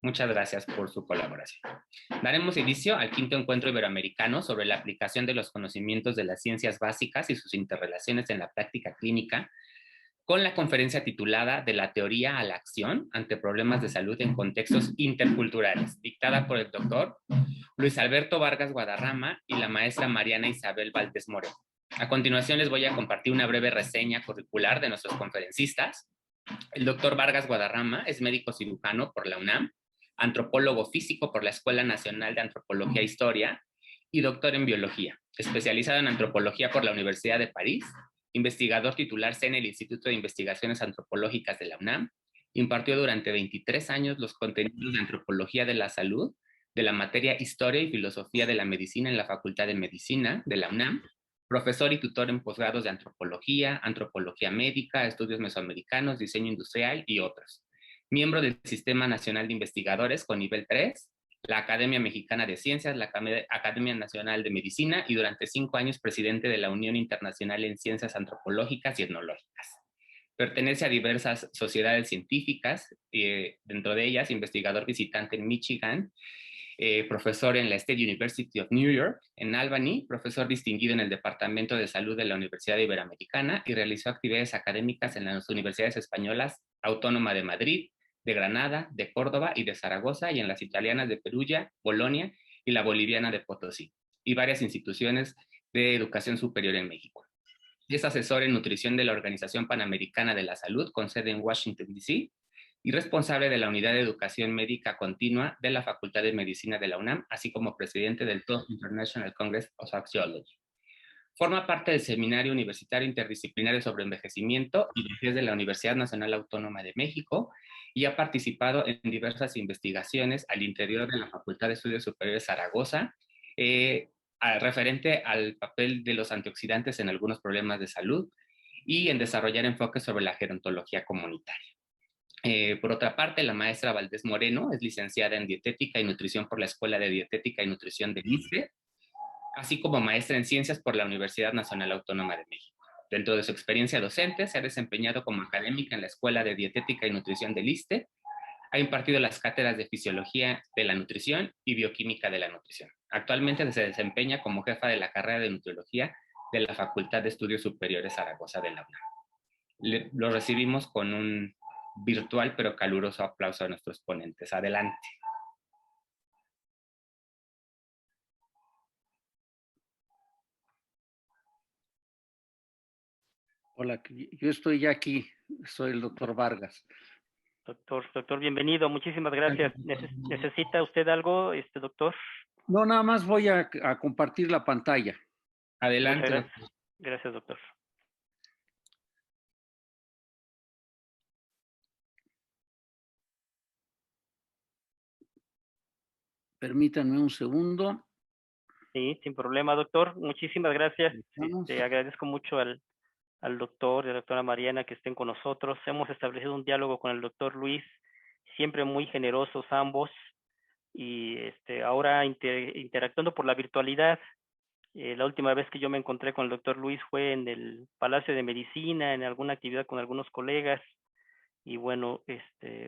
Muchas gracias por su colaboración. Daremos inicio al quinto encuentro iberoamericano sobre la aplicación de los conocimientos de las ciencias básicas y sus interrelaciones en la práctica clínica, con la conferencia titulada De la teoría a la acción ante problemas de salud en contextos interculturales, dictada por el doctor Luis Alberto Vargas Guadarrama y la maestra Mariana Isabel Valdés Moreno. A continuación les voy a compartir una breve reseña curricular de nuestros conferencistas. El doctor Vargas Guadarrama es médico cirujano por la UNAM, antropólogo físico por la Escuela Nacional de Antropología e Historia y doctor en biología, especializado en antropología por la Universidad de París, investigador titular en el Instituto de Investigaciones Antropológicas de la UNAM, impartió durante 23 años los contenidos de antropología de la salud, de la materia Historia y Filosofía de la Medicina en la Facultad de Medicina de la UNAM, profesor y tutor en posgrados de antropología, antropología médica, estudios mesoamericanos, diseño industrial y otros. Miembro del Sistema Nacional de Investigadores con nivel 3, la Academia Mexicana de Ciencias, la Academia Nacional de Medicina y durante 5 años presidente de la Unión Internacional en Ciencias Antropológicas y Etnológicas. Pertenece a diversas sociedades científicas, dentro de ellas investigador visitante en Michigan, profesor en la State University of New York, en Albany, profesor distinguido en el Departamento de Salud de la Universidad Iberoamericana y realizó actividades académicas en las universidades españolas Autónoma de Madrid, de Granada, de Córdoba y de Zaragoza, y en las italianas de Perugia, Bolonia y la boliviana de Potosí, y varias instituciones de educación superior en México. Es asesor en nutrición de la Organización Panamericana de la Salud, con sede en Washington, D.C., y responsable de la Unidad de Educación Médica Continua de la Facultad de Medicina de la UNAM, así como presidente del TOF International Congress of Sociology. Forma parte del Seminario Universitario Interdisciplinario sobre Envejecimiento y Vejez de la Universidad Nacional Autónoma de México y ha participado en diversas investigaciones al interior de la Facultad de Estudios Superiores Zaragoza, referente al papel de los antioxidantes en algunos problemas de salud y en desarrollar enfoques sobre la gerontología comunitaria. Por otra parte, la maestra Valdés Moreno es licenciada en Dietética y Nutrición por la Escuela de Dietética y Nutrición de ISSSTE, así como maestra en Ciencias por la Universidad Nacional Autónoma de México. Dentro de su experiencia docente, se ha desempeñado como académica en la Escuela de Dietética y Nutrición del ISSSTE, ha impartido las cátedras de Fisiología de la Nutrición y Bioquímica de la Nutrición. Actualmente se desempeña como jefa de la carrera de Nutriología de la Facultad de Estudios Superiores Zaragoza de la UNAM. Lo recibimos con un virtual pero caluroso aplauso a nuestros ponentes. Adelante. Hola, yo estoy ya aquí, soy el doctor Vargas. Doctor, bienvenido, muchísimas gracias. ¿Necesita usted algo, doctor? No, nada más voy a compartir la pantalla. Adelante. Gracias, doctor. Permítanme un segundo. Sí, sin problema, doctor. Muchísimas gracias. Agradezco mucho al doctor y a la doctora Mariana que estén con nosotros. Hemos establecido un diálogo con el doctor Luis, siempre muy generosos ambos, y ahora interactuando por la virtualidad. La última vez que yo me encontré con el doctor Luis fue en el Palacio de Medicina, en alguna actividad con algunos colegas. Y bueno,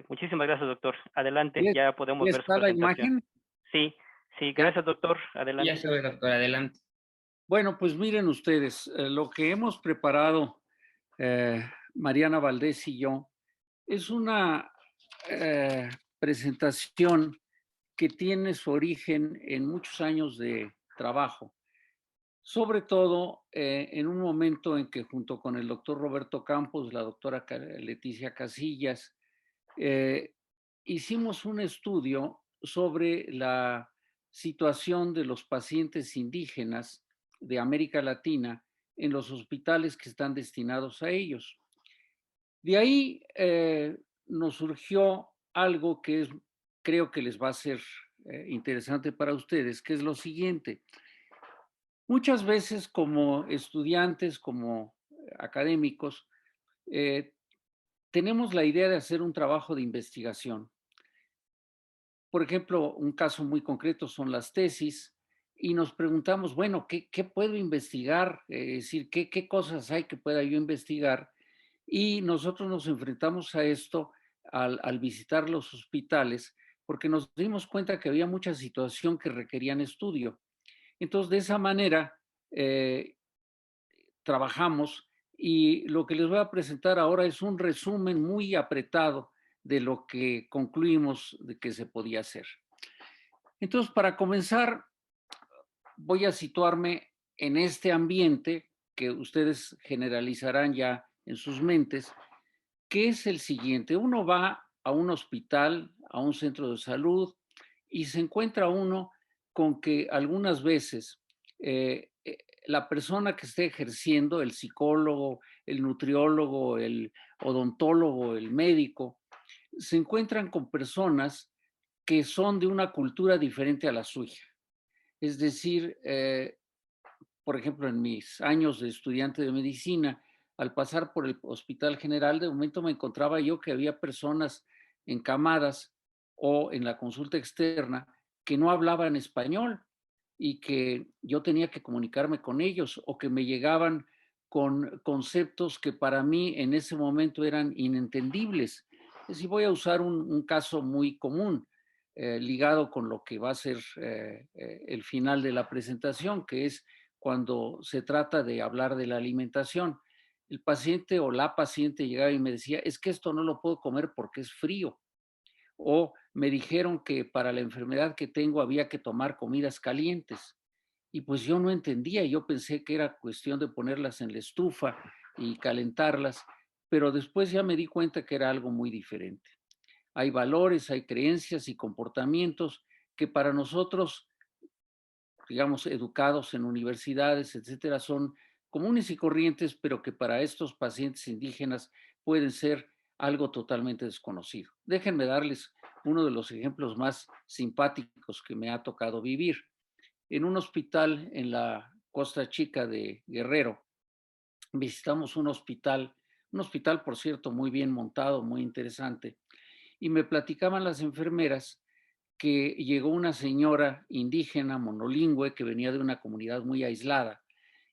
muchísimas gracias, doctor. Adelante, ya podemos ver su presentación. ¿La imagen? Sí, gracias, doctor. Adelante. Ya se ve, doctor, adelante. Bueno, pues miren ustedes, lo que hemos preparado Mariana Valdés y yo es una presentación que tiene su origen en muchos años de trabajo, sobre todo en un momento en que junto con el doctor Roberto Campos, la doctora Leticia Casillas, hicimos un estudio sobre la situación de los pacientes indígenas de América Latina en los hospitales que están destinados a ellos. De ahí nos surgió algo que creo que les va a ser interesante para ustedes, que es lo siguiente. Muchas veces como estudiantes, como académicos, tenemos la idea de hacer un trabajo de investigación. Por ejemplo, un caso muy concreto son las tesis y nos preguntamos, bueno, ¿qué puedo investigar? Es decir, ¿qué cosas hay que pueda yo investigar? Y nosotros nos enfrentamos a esto al visitar los hospitales porque nos dimos cuenta que había mucha situación que requerían estudio. Entonces, de esa manera, trabajamos y lo que les voy a presentar ahora es un resumen muy apretado de lo que concluimos de que se podía hacer. Entonces, para comenzar, voy a situarme en este ambiente que ustedes generalizarán ya en sus mentes, que es el siguiente. Uno va a un hospital, a un centro de salud, y se encuentra uno con que algunas veces la persona que esté ejerciendo, el psicólogo, el nutriólogo, el odontólogo, el médico, se encuentran con personas que son de una cultura diferente a la suya. Es decir, por ejemplo, en mis años de estudiante de medicina, al pasar por el Hospital General, de momento me encontraba yo que había personas encamadas o en la consulta externa que no hablaban español y que yo tenía que comunicarme con ellos o que me llegaban con conceptos que para mí en ese momento eran inentendibles. Es decir, voy a usar un caso muy común ligado con lo que va a ser el final de la presentación, que es cuando se trata de hablar de la alimentación. El paciente o la paciente llegaba y me decía, es que esto no lo puedo comer porque es frío. O me dijeron que para la enfermedad que tengo había que tomar comidas calientes. Y pues yo no entendía, yo pensé que era cuestión de ponerlas en la estufa y calentarlas, pero después ya me di cuenta que era algo muy diferente. Hay valores, hay creencias y comportamientos que para nosotros, digamos, educados en universidades, etcétera, son comunes y corrientes, pero que para estos pacientes indígenas pueden ser algo totalmente desconocido. Déjenme darles uno de los ejemplos más simpáticos que me ha tocado vivir. En un hospital en la Costa Chica de Guerrero, visitamos un hospital, por cierto, muy bien montado, muy interesante, y me platicaban las enfermeras que llegó una señora indígena monolingüe que venía de una comunidad muy aislada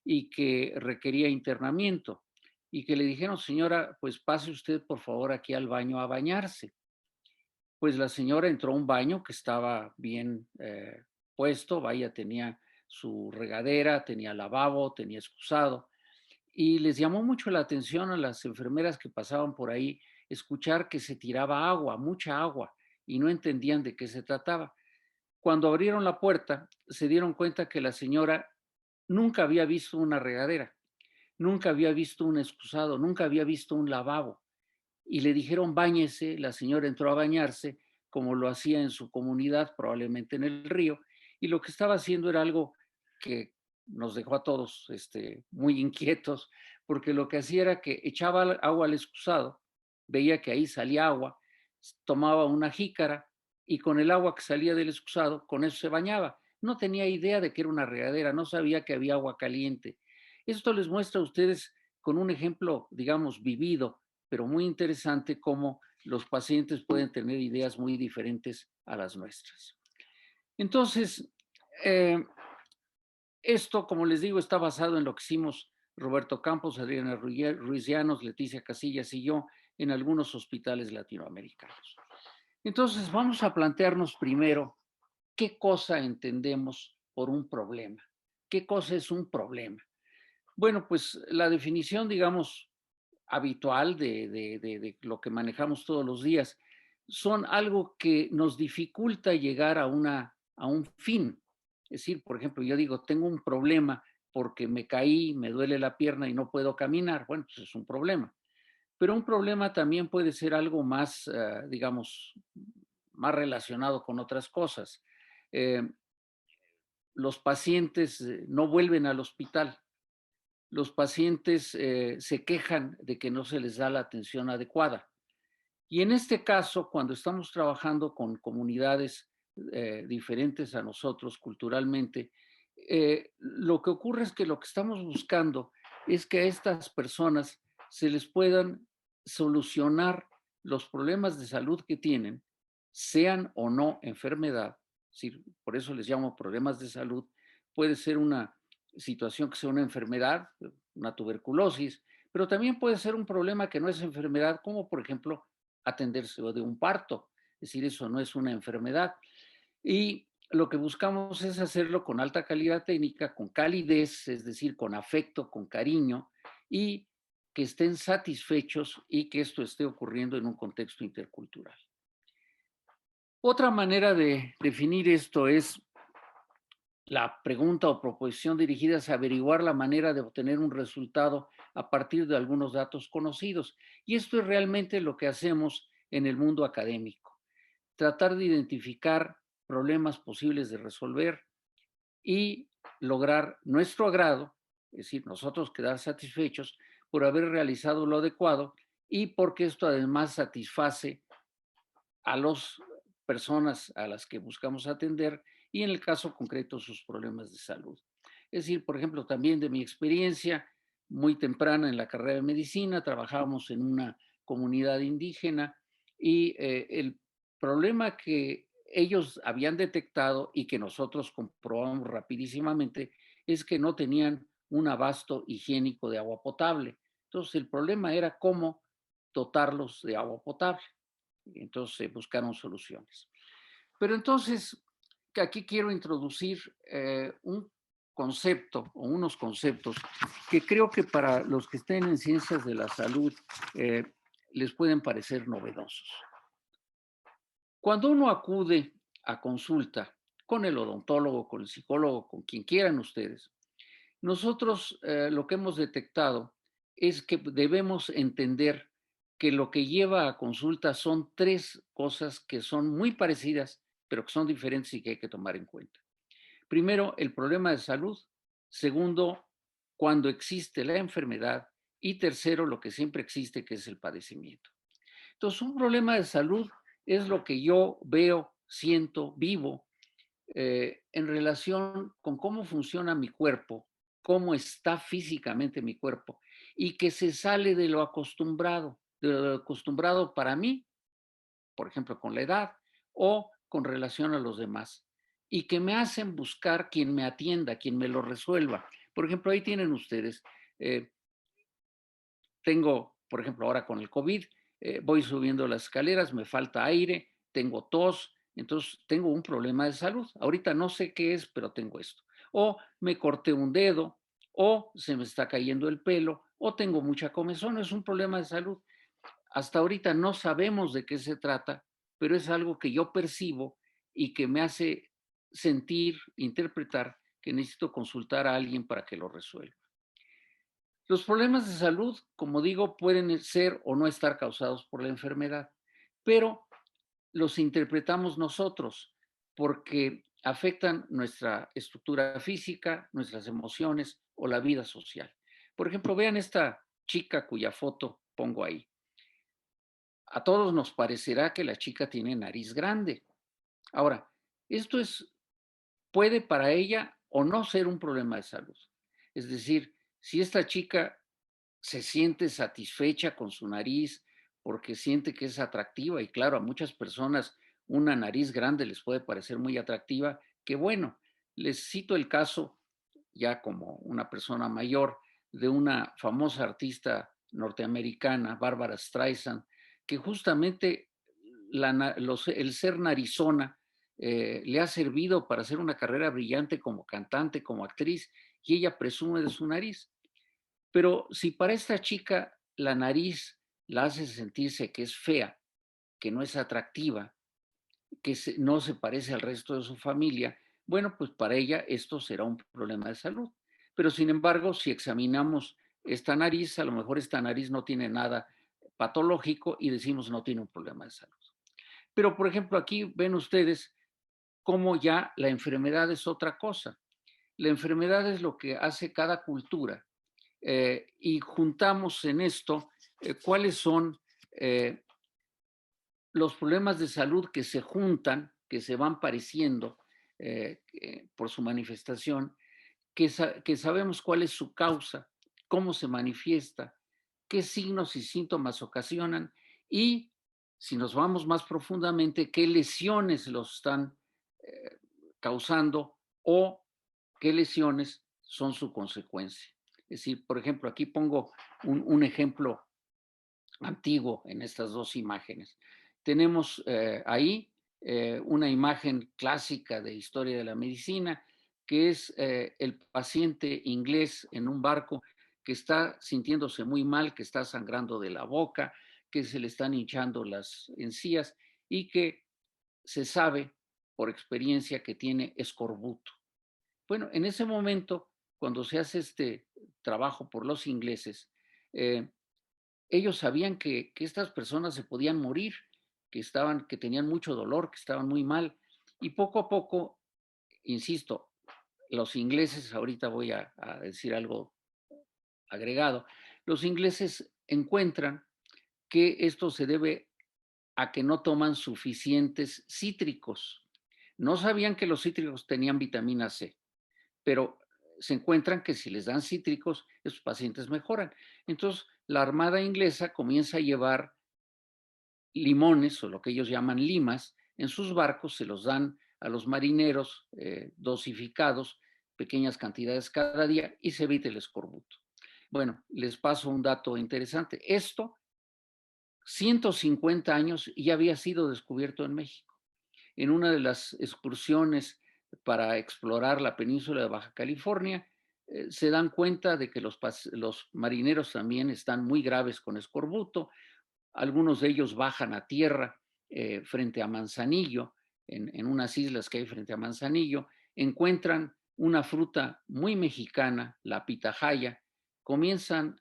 y que requería internamiento y que le dijeron, señora, pues pase usted por favor aquí al baño a bañarse. Pues la señora entró a un baño que estaba bien puesto, vaya, tenía su regadera, tenía lavabo, tenía excusado, y les llamó mucho la atención a las enfermeras que pasaban por ahí escuchar que se tiraba agua, mucha agua, y no entendían de qué se trataba. Cuando abrieron la puerta, se dieron cuenta que la señora nunca había visto una regadera, nunca había visto un excusado, nunca había visto un lavabo. Y le dijeron, báñese, la señora entró a bañarse, como lo hacía en su comunidad, probablemente en el río, y lo que estaba haciendo era algo que nos dejó a todos muy inquietos, porque lo que hacía era que echaba agua al excusado, veía que ahí salía agua, tomaba una jícara y con el agua que salía del excusado, con eso se bañaba. No tenía idea de que era una regadera, no sabía que había agua caliente. Esto les muestra a ustedes con un ejemplo, digamos, vivido, pero muy interesante cómo los pacientes pueden tener ideas muy diferentes a las nuestras. Entonces, esto, como les digo, está basado en lo que hicimos Roberto Campos, Adriana Ruiz Llanos, Leticia Casillas y yo en algunos hospitales latinoamericanos. Entonces, vamos a plantearnos primero qué cosa entendemos por un problema. ¿Qué cosa es un problema? Bueno, pues la definición, digamos, habitual de lo que manejamos todos los días son algo que nos dificulta llegar a un fin. Es decir, por ejemplo, yo digo, tengo un problema porque me caí, me duele la pierna y no puedo caminar. Bueno, pues es un problema. Pero un problema también puede ser algo más, digamos, más relacionado con otras cosas. Los pacientes no vuelven al hospital. Los pacientes se quejan de que no se les da la atención adecuada. Y en este caso, cuando estamos trabajando con comunidades diferentes a nosotros culturalmente, lo que ocurre es que lo que estamos buscando es que a estas personas se les puedan solucionar los problemas de salud que tienen, sean o no enfermedad. Por eso les llamo problemas de salud. Puede ser una situación que sea una enfermedad, una tuberculosis, pero también puede ser un problema que no es enfermedad, como por ejemplo atenderse de un parto. Es decir, eso no es una enfermedad. Y lo que buscamos es hacerlo con alta calidad técnica, con calidez, es decir, con afecto, con cariño, y que estén satisfechos y que esto esté ocurriendo en un contexto intercultural. Otra manera de definir esto es la pregunta o proposición dirigida a averiguar la manera de obtener un resultado a partir de algunos datos conocidos. Y esto es realmente lo que hacemos en el mundo académico. Tratar de identificar problemas posibles de resolver y lograr nuestro agrado, es decir, nosotros quedar satisfechos por haber realizado lo adecuado y porque esto además satisface a las personas a las que buscamos atender y en el caso concreto sus problemas de salud. Es decir, por ejemplo, también de mi experiencia muy temprana en la carrera de medicina, trabajábamos en una comunidad indígena y el problema que ellos habían detectado y que nosotros comprobamos rapidísimamente es que no tenían un abasto higiénico de agua potable. Entonces, el problema era cómo dotarlos de agua potable. Entonces buscaron soluciones. Pero entonces, aquí quiero introducir un concepto o unos conceptos que creo que para los que estén en ciencias de la salud les pueden parecer novedosos. Cuando uno acude a consulta con el odontólogo, con el psicólogo, con quien quieran ustedes, nosotros lo que hemos detectado es que debemos entender que lo que lleva a consulta son tres cosas que son muy parecidas, pero que son diferentes y que hay que tomar en cuenta. Primero, el problema de salud. Segundo, cuando existe la enfermedad. Y tercero, lo que siempre existe, que es el padecimiento. Entonces, un problema de salud es lo que yo veo, siento, vivo en relación con cómo funciona mi cuerpo, cómo está físicamente mi cuerpo y que se sale de lo acostumbrado para mí, por ejemplo, con la edad o con relación a los demás y que me hacen buscar quien me atienda, quien me lo resuelva. Por ejemplo, ahí tienen ustedes, eh, tengo, por ejemplo, ahora con el COVID, voy subiendo las escaleras, me falta aire, tengo tos, entonces tengo un problema de salud. Ahorita no sé qué es, pero tengo esto. O me corté un dedo, o se me está cayendo el pelo, o tengo mucha comezón, es un problema de salud. Hasta ahorita no sabemos de qué se trata, pero es algo que yo percibo y que me hace sentir, interpretar que necesito consultar a alguien para que lo resuelva. Los problemas de salud, como digo, pueden ser o no estar causados por la enfermedad, pero los interpretamos nosotros porque afectan nuestra estructura física, nuestras emociones o la vida social. Por ejemplo, vean esta chica cuya foto pongo ahí. A todos nos parecerá que la chica tiene nariz grande. Ahora, esto puede para ella o no ser un problema de salud. Es decir, si esta chica se siente satisfecha con su nariz porque siente que es atractiva y claro, a muchas personas una nariz grande les puede parecer muy atractiva, que bueno, les cito el caso ya como una persona mayor de una famosa artista norteamericana, Barbara Streisand, que justamente el ser narizona le ha servido para hacer una carrera brillante como cantante, como actriz, y ella presume de su nariz. Pero si para esta chica la nariz la hace sentirse que es fea, que no es atractiva, que no se parece al resto de su familia, bueno, pues para ella esto será un problema de salud. Pero sin embargo, si examinamos esta nariz, a lo mejor esta nariz no tiene nada patológico y decimos no tiene un problema de salud. Pero, por ejemplo, aquí ven ustedes cómo ya la enfermedad es otra cosa. La enfermedad es lo que hace cada cultura y juntamos en esto cuáles son los problemas de salud que se juntan, que se van pareciendo por su manifestación, que sabemos cuál es su causa, cómo se manifiesta, qué signos y síntomas ocasionan y, si nos vamos más profundamente, qué lesiones los están causando o qué lesiones son su consecuencia. Es decir, por ejemplo, aquí pongo un ejemplo antiguo en estas dos imágenes. Tenemos ahí una imagen clásica de historia de la medicina, que es el paciente inglés en un barco que está sintiéndose muy mal, que está sangrando de la boca, que se le están hinchando las encías y que se sabe por experiencia que tiene escorbuto. Bueno, en ese momento, cuando se hace este trabajo por los ingleses, ellos sabían que estas personas se podían morir, que tenían mucho dolor, que estaban muy mal. Y poco a poco, insisto, los ingleses, ahorita voy a decir algo agregado, los ingleses encuentran que esto se debe a que no toman suficientes cítricos. No sabían que los cítricos tenían vitamina C, pero se encuentran que si les dan cítricos, esos pacientes mejoran. Entonces, la Armada inglesa comienza a llevar limones, o lo que ellos llaman limas, en sus barcos, se los dan a los marineros dosificados, pequeñas cantidades cada día, y se evita el escorbuto. Bueno, les paso un dato interesante. Esto, 150 años, ya había sido descubierto en México. En una de las excursiones para explorar la península de Baja California, se dan cuenta de que los marineros también están muy graves con escorbuto. Algunos de ellos bajan a tierra frente a Manzanillo, en unas islas que hay frente a Manzanillo, encuentran una fruta muy mexicana, la pitahaya, comienzan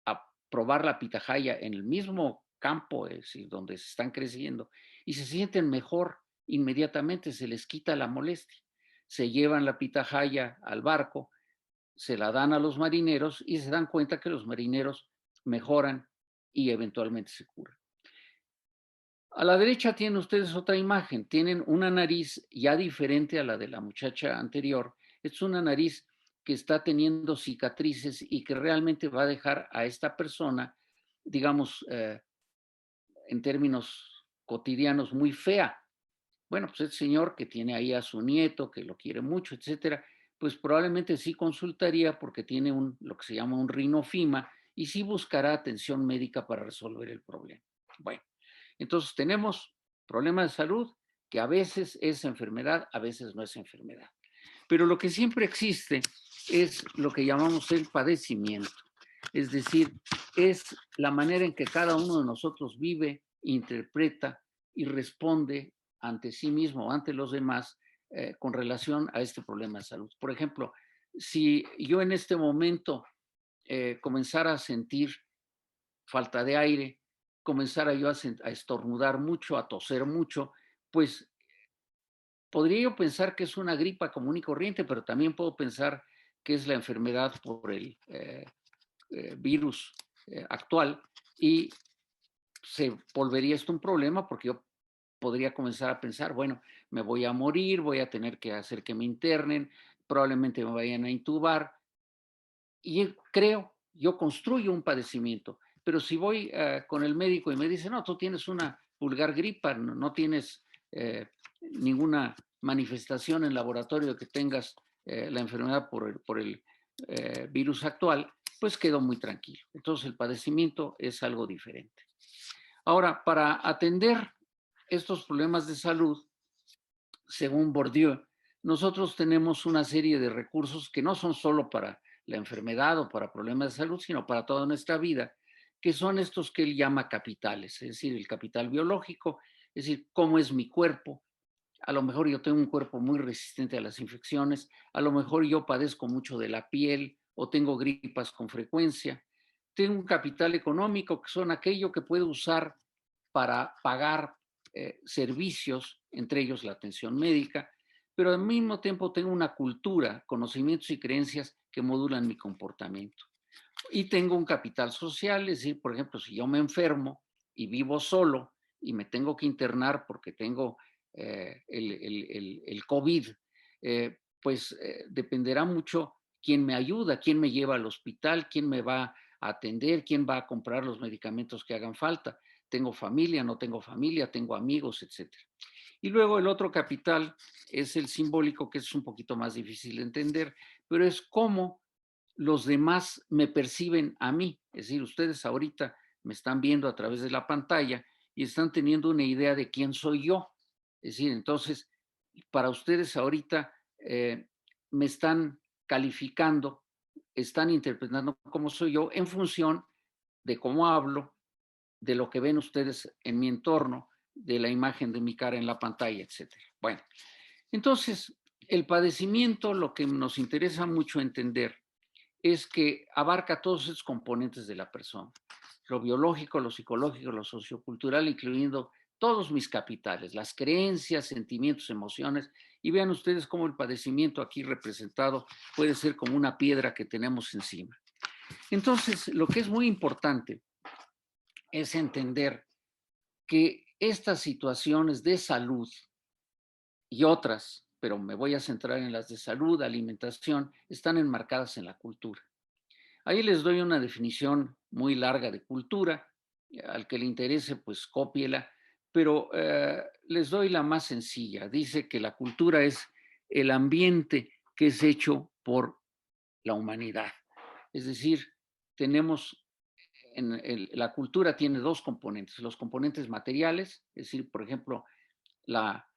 a probar la pitahaya en el mismo campo, es decir, donde se están creciendo, y se sienten mejor inmediatamente, se les quita la molestia. Se llevan la pitahaya al barco, se la dan a los marineros y se dan cuenta que los marineros mejoran y eventualmente se curan. A la derecha tienen ustedes otra imagen, tienen una nariz ya diferente a la de la muchacha anterior. Es una nariz que está teniendo cicatrices y que realmente va a dejar a esta persona, digamos, en términos cotidianos, muy fea. Bueno, pues este señor que tiene ahí a su nieto, que lo quiere mucho, etcétera, pues probablemente sí consultaría porque tiene lo que se llama un rinofima y sí buscará atención médica para resolver el problema. Bueno, entonces tenemos problemas de salud que a veces es enfermedad, a veces no es enfermedad. Pero lo que siempre existe es lo que llamamos el padecimiento. Es decir, es la manera en que cada uno de nosotros vive, interpreta y responde ante sí mismo, ante los demás, con relación a este problema de salud. Por ejemplo, si yo en este momento comenzara a sentir falta de aire, comenzara yo a estornudar mucho, a toser mucho, pues podría yo pensar que es una gripa común y corriente, pero también puedo pensar que es la enfermedad por el virus actual y se volvería esto un problema porque yo podría comenzar a pensar, bueno, me voy a morir, voy a tener que hacer que me internen, probablemente me vayan a intubar y yo construyo un padecimiento, pero si voy con el médico y me dice, no, tú tienes una vulgar gripa, no tienes ninguna manifestación en laboratorio de que tengas la enfermedad por el virus actual, pues quedo muy tranquilo. Entonces el padecimiento es algo diferente. Ahora, para atender estos problemas de salud, según Bourdieu, nosotros tenemos una serie de recursos que no son solo para la enfermedad o para problemas de salud, sino para toda nuestra vida, que son estos que él llama capitales, es decir, el capital biológico, es decir, cómo es mi cuerpo. A lo mejor yo tengo un cuerpo muy resistente a las infecciones, a lo mejor yo padezco mucho de la piel o tengo gripas con frecuencia. Tengo un capital económico, que son aquello que puedo usar para pagar servicios, entre ellos la atención médica, pero al mismo tiempo tengo una cultura, conocimientos y creencias que modulan mi comportamiento. Y tengo un capital social, es decir, por ejemplo, si yo me enfermo y vivo solo y me tengo que internar porque tengo el COVID, pues dependerá mucho quién me ayuda, quién me lleva al hospital, quién me va a atender, quién va a comprar los medicamentos que hagan falta. Tengo familia, no tengo familia, tengo amigos, etc. Y luego el otro capital es el simbólico, que es un poquito más difícil de entender, pero es cómo los demás me perciben a mí. Es decir, ustedes ahorita me están viendo a través de la pantalla y están teniendo una idea de quién soy yo. Es decir, entonces, para ustedes ahorita me están calificando, están interpretando cómo soy yo en función de cómo hablo, de lo que ven ustedes en mi entorno, de la imagen de mi cara en la pantalla, etcétera. Bueno, entonces, el padecimiento, lo que nos interesa mucho entender es que abarca todos esos componentes de la persona, lo biológico, lo psicológico, lo sociocultural, incluyendo todos mis capitales, las creencias, sentimientos, emociones, y vean ustedes cómo el padecimiento aquí representado puede ser como una piedra que tenemos encima. Entonces, lo que es muy importante es entender que estas situaciones de salud y otras, pero me voy a centrar en las de salud, alimentación, están enmarcadas en la cultura. Ahí les doy una definición muy larga de cultura, al que le interese, pues cópiela, pero les doy la más sencilla. Dice que la cultura es el ambiente que es hecho por la humanidad. Es decir, tenemos, la cultura tiene dos componentes, los componentes materiales, es decir, por ejemplo, la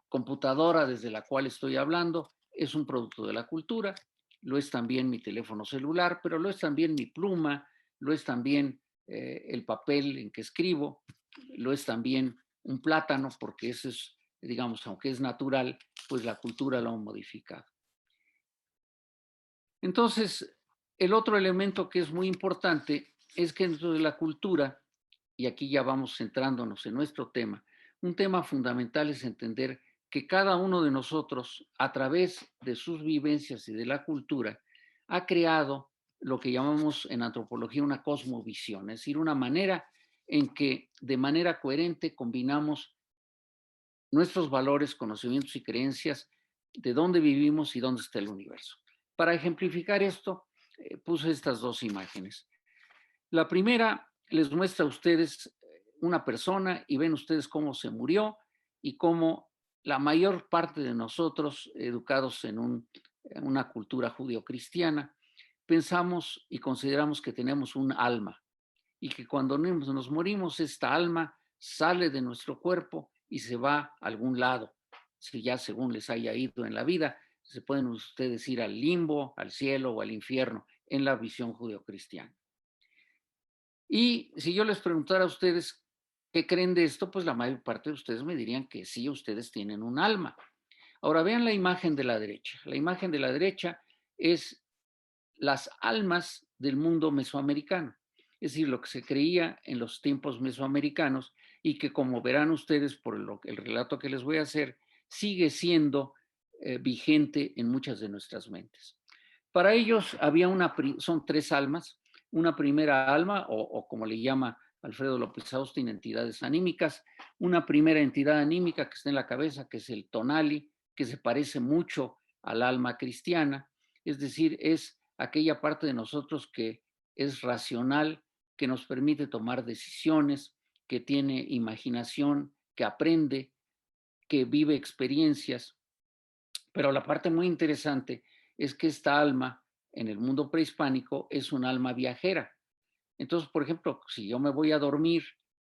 computadora desde la cual estoy hablando es un producto de la cultura, lo es también mi teléfono celular, pero lo es también mi pluma, lo es también el papel en que escribo, lo es también un plátano, porque eso es, digamos, aunque es natural, pues la cultura lo ha modificado. Entonces, el otro elemento que es muy importante es que dentro de la cultura, y aquí ya vamos centrándonos en nuestro tema, un tema fundamental es entender que cada uno de nosotros, a través de sus vivencias y de la cultura, ha creado lo que llamamos en antropología una cosmovisión, es decir, una manera en que de manera coherente combinamos nuestros valores, conocimientos y creencias de dónde vivimos y dónde está el universo. Para ejemplificar esto, puse estas dos imágenes. La primera les muestra a ustedes una persona y ven ustedes cómo se murió y cómo la mayor parte de nosotros, educados en una cultura judio-cristiana, pensamos y consideramos que tenemos un alma y que cuando nos morimos, esta alma sale de nuestro cuerpo y se va a algún lado. Si ya según les haya ido en la vida, se pueden ustedes ir al limbo, al cielo o al infierno en la visión judio-cristiana. Y si yo les preguntara a ustedes qué creen de esto, pues la mayor parte de ustedes me dirían que sí, ustedes tienen un alma. Ahora vean la imagen de la derecha. La imagen de la derecha es las almas del mundo mesoamericano, es decir, lo que se creía en los tiempos mesoamericanos y que, como verán ustedes por el relato que les voy a hacer, sigue siendo vigente en muchas de nuestras mentes. Para ellos son tres almas, una primera alma, o como le llama Alfredo López Austin, entidades anímicas, una primera entidad anímica que está en la cabeza, que es el tonali, que se parece mucho al alma cristiana, es decir, es aquella parte de nosotros que es racional, que nos permite tomar decisiones, que tiene imaginación, que aprende, que vive experiencias. Pero la parte muy interesante es que esta alma en el mundo prehispánico es un alma viajera. Entonces, por ejemplo, si yo me voy a dormir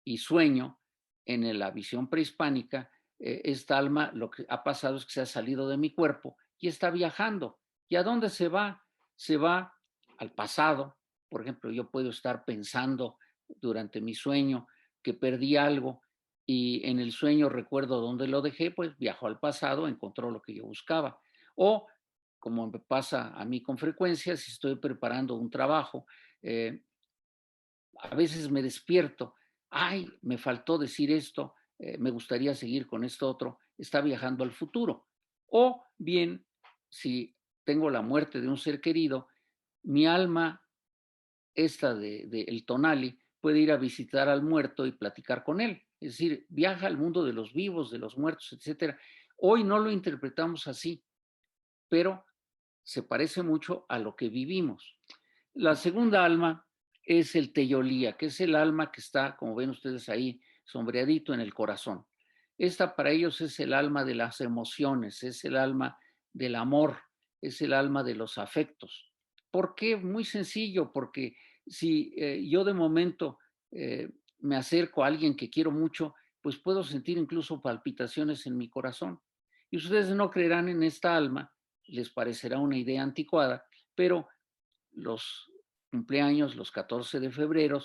y sueño en la visión prehispánica, esta alma lo que ha pasado es que se ha salido de mi cuerpo y está viajando. ¿Y a dónde se va? Se va al pasado. Por ejemplo, yo puedo estar pensando durante mi sueño que perdí algo y en el sueño recuerdo dónde lo dejé, pues viajo al pasado, encontró lo que yo buscaba. O, como me pasa a mí con frecuencia, si estoy preparando un trabajo, a veces me despierto, ay, me faltó decir esto, me gustaría seguir con esto otro, está viajando al futuro. O bien, si tengo la muerte de un ser querido, mi alma, esta el tonali, puede ir a visitar al muerto y platicar con él. Es decir, viaja al mundo de los vivos, de los muertos, etc. Hoy no lo interpretamos así, pero se parece mucho a lo que vivimos. La segunda alma es el teyolía, que es el alma que está, como ven ustedes ahí, sombreadito en el corazón. Esta para ellos es el alma de las emociones, es el alma del amor, es el alma de los afectos. ¿Por qué? Muy sencillo, porque si yo de momento me acerco a alguien que quiero mucho, pues puedo sentir incluso palpitaciones en mi corazón. Y ustedes no creerán en esta alma, les parecerá una idea anticuada, pero los cumpleaños, los 14 de febrero,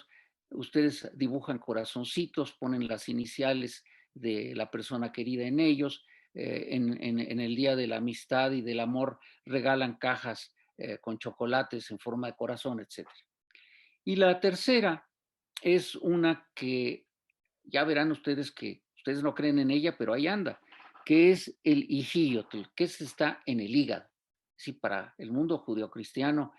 ustedes dibujan corazoncitos, ponen las iniciales de la persona querida en ellos, en el Día de la Amistad y del Amor regalan cajas con chocolates en forma de corazón, etc. Y la tercera es una que ya verán ustedes que ustedes no creen en ella, pero ahí anda, que es el hijiyotl, que está en el hígado. Sí, para el mundo judeocristiano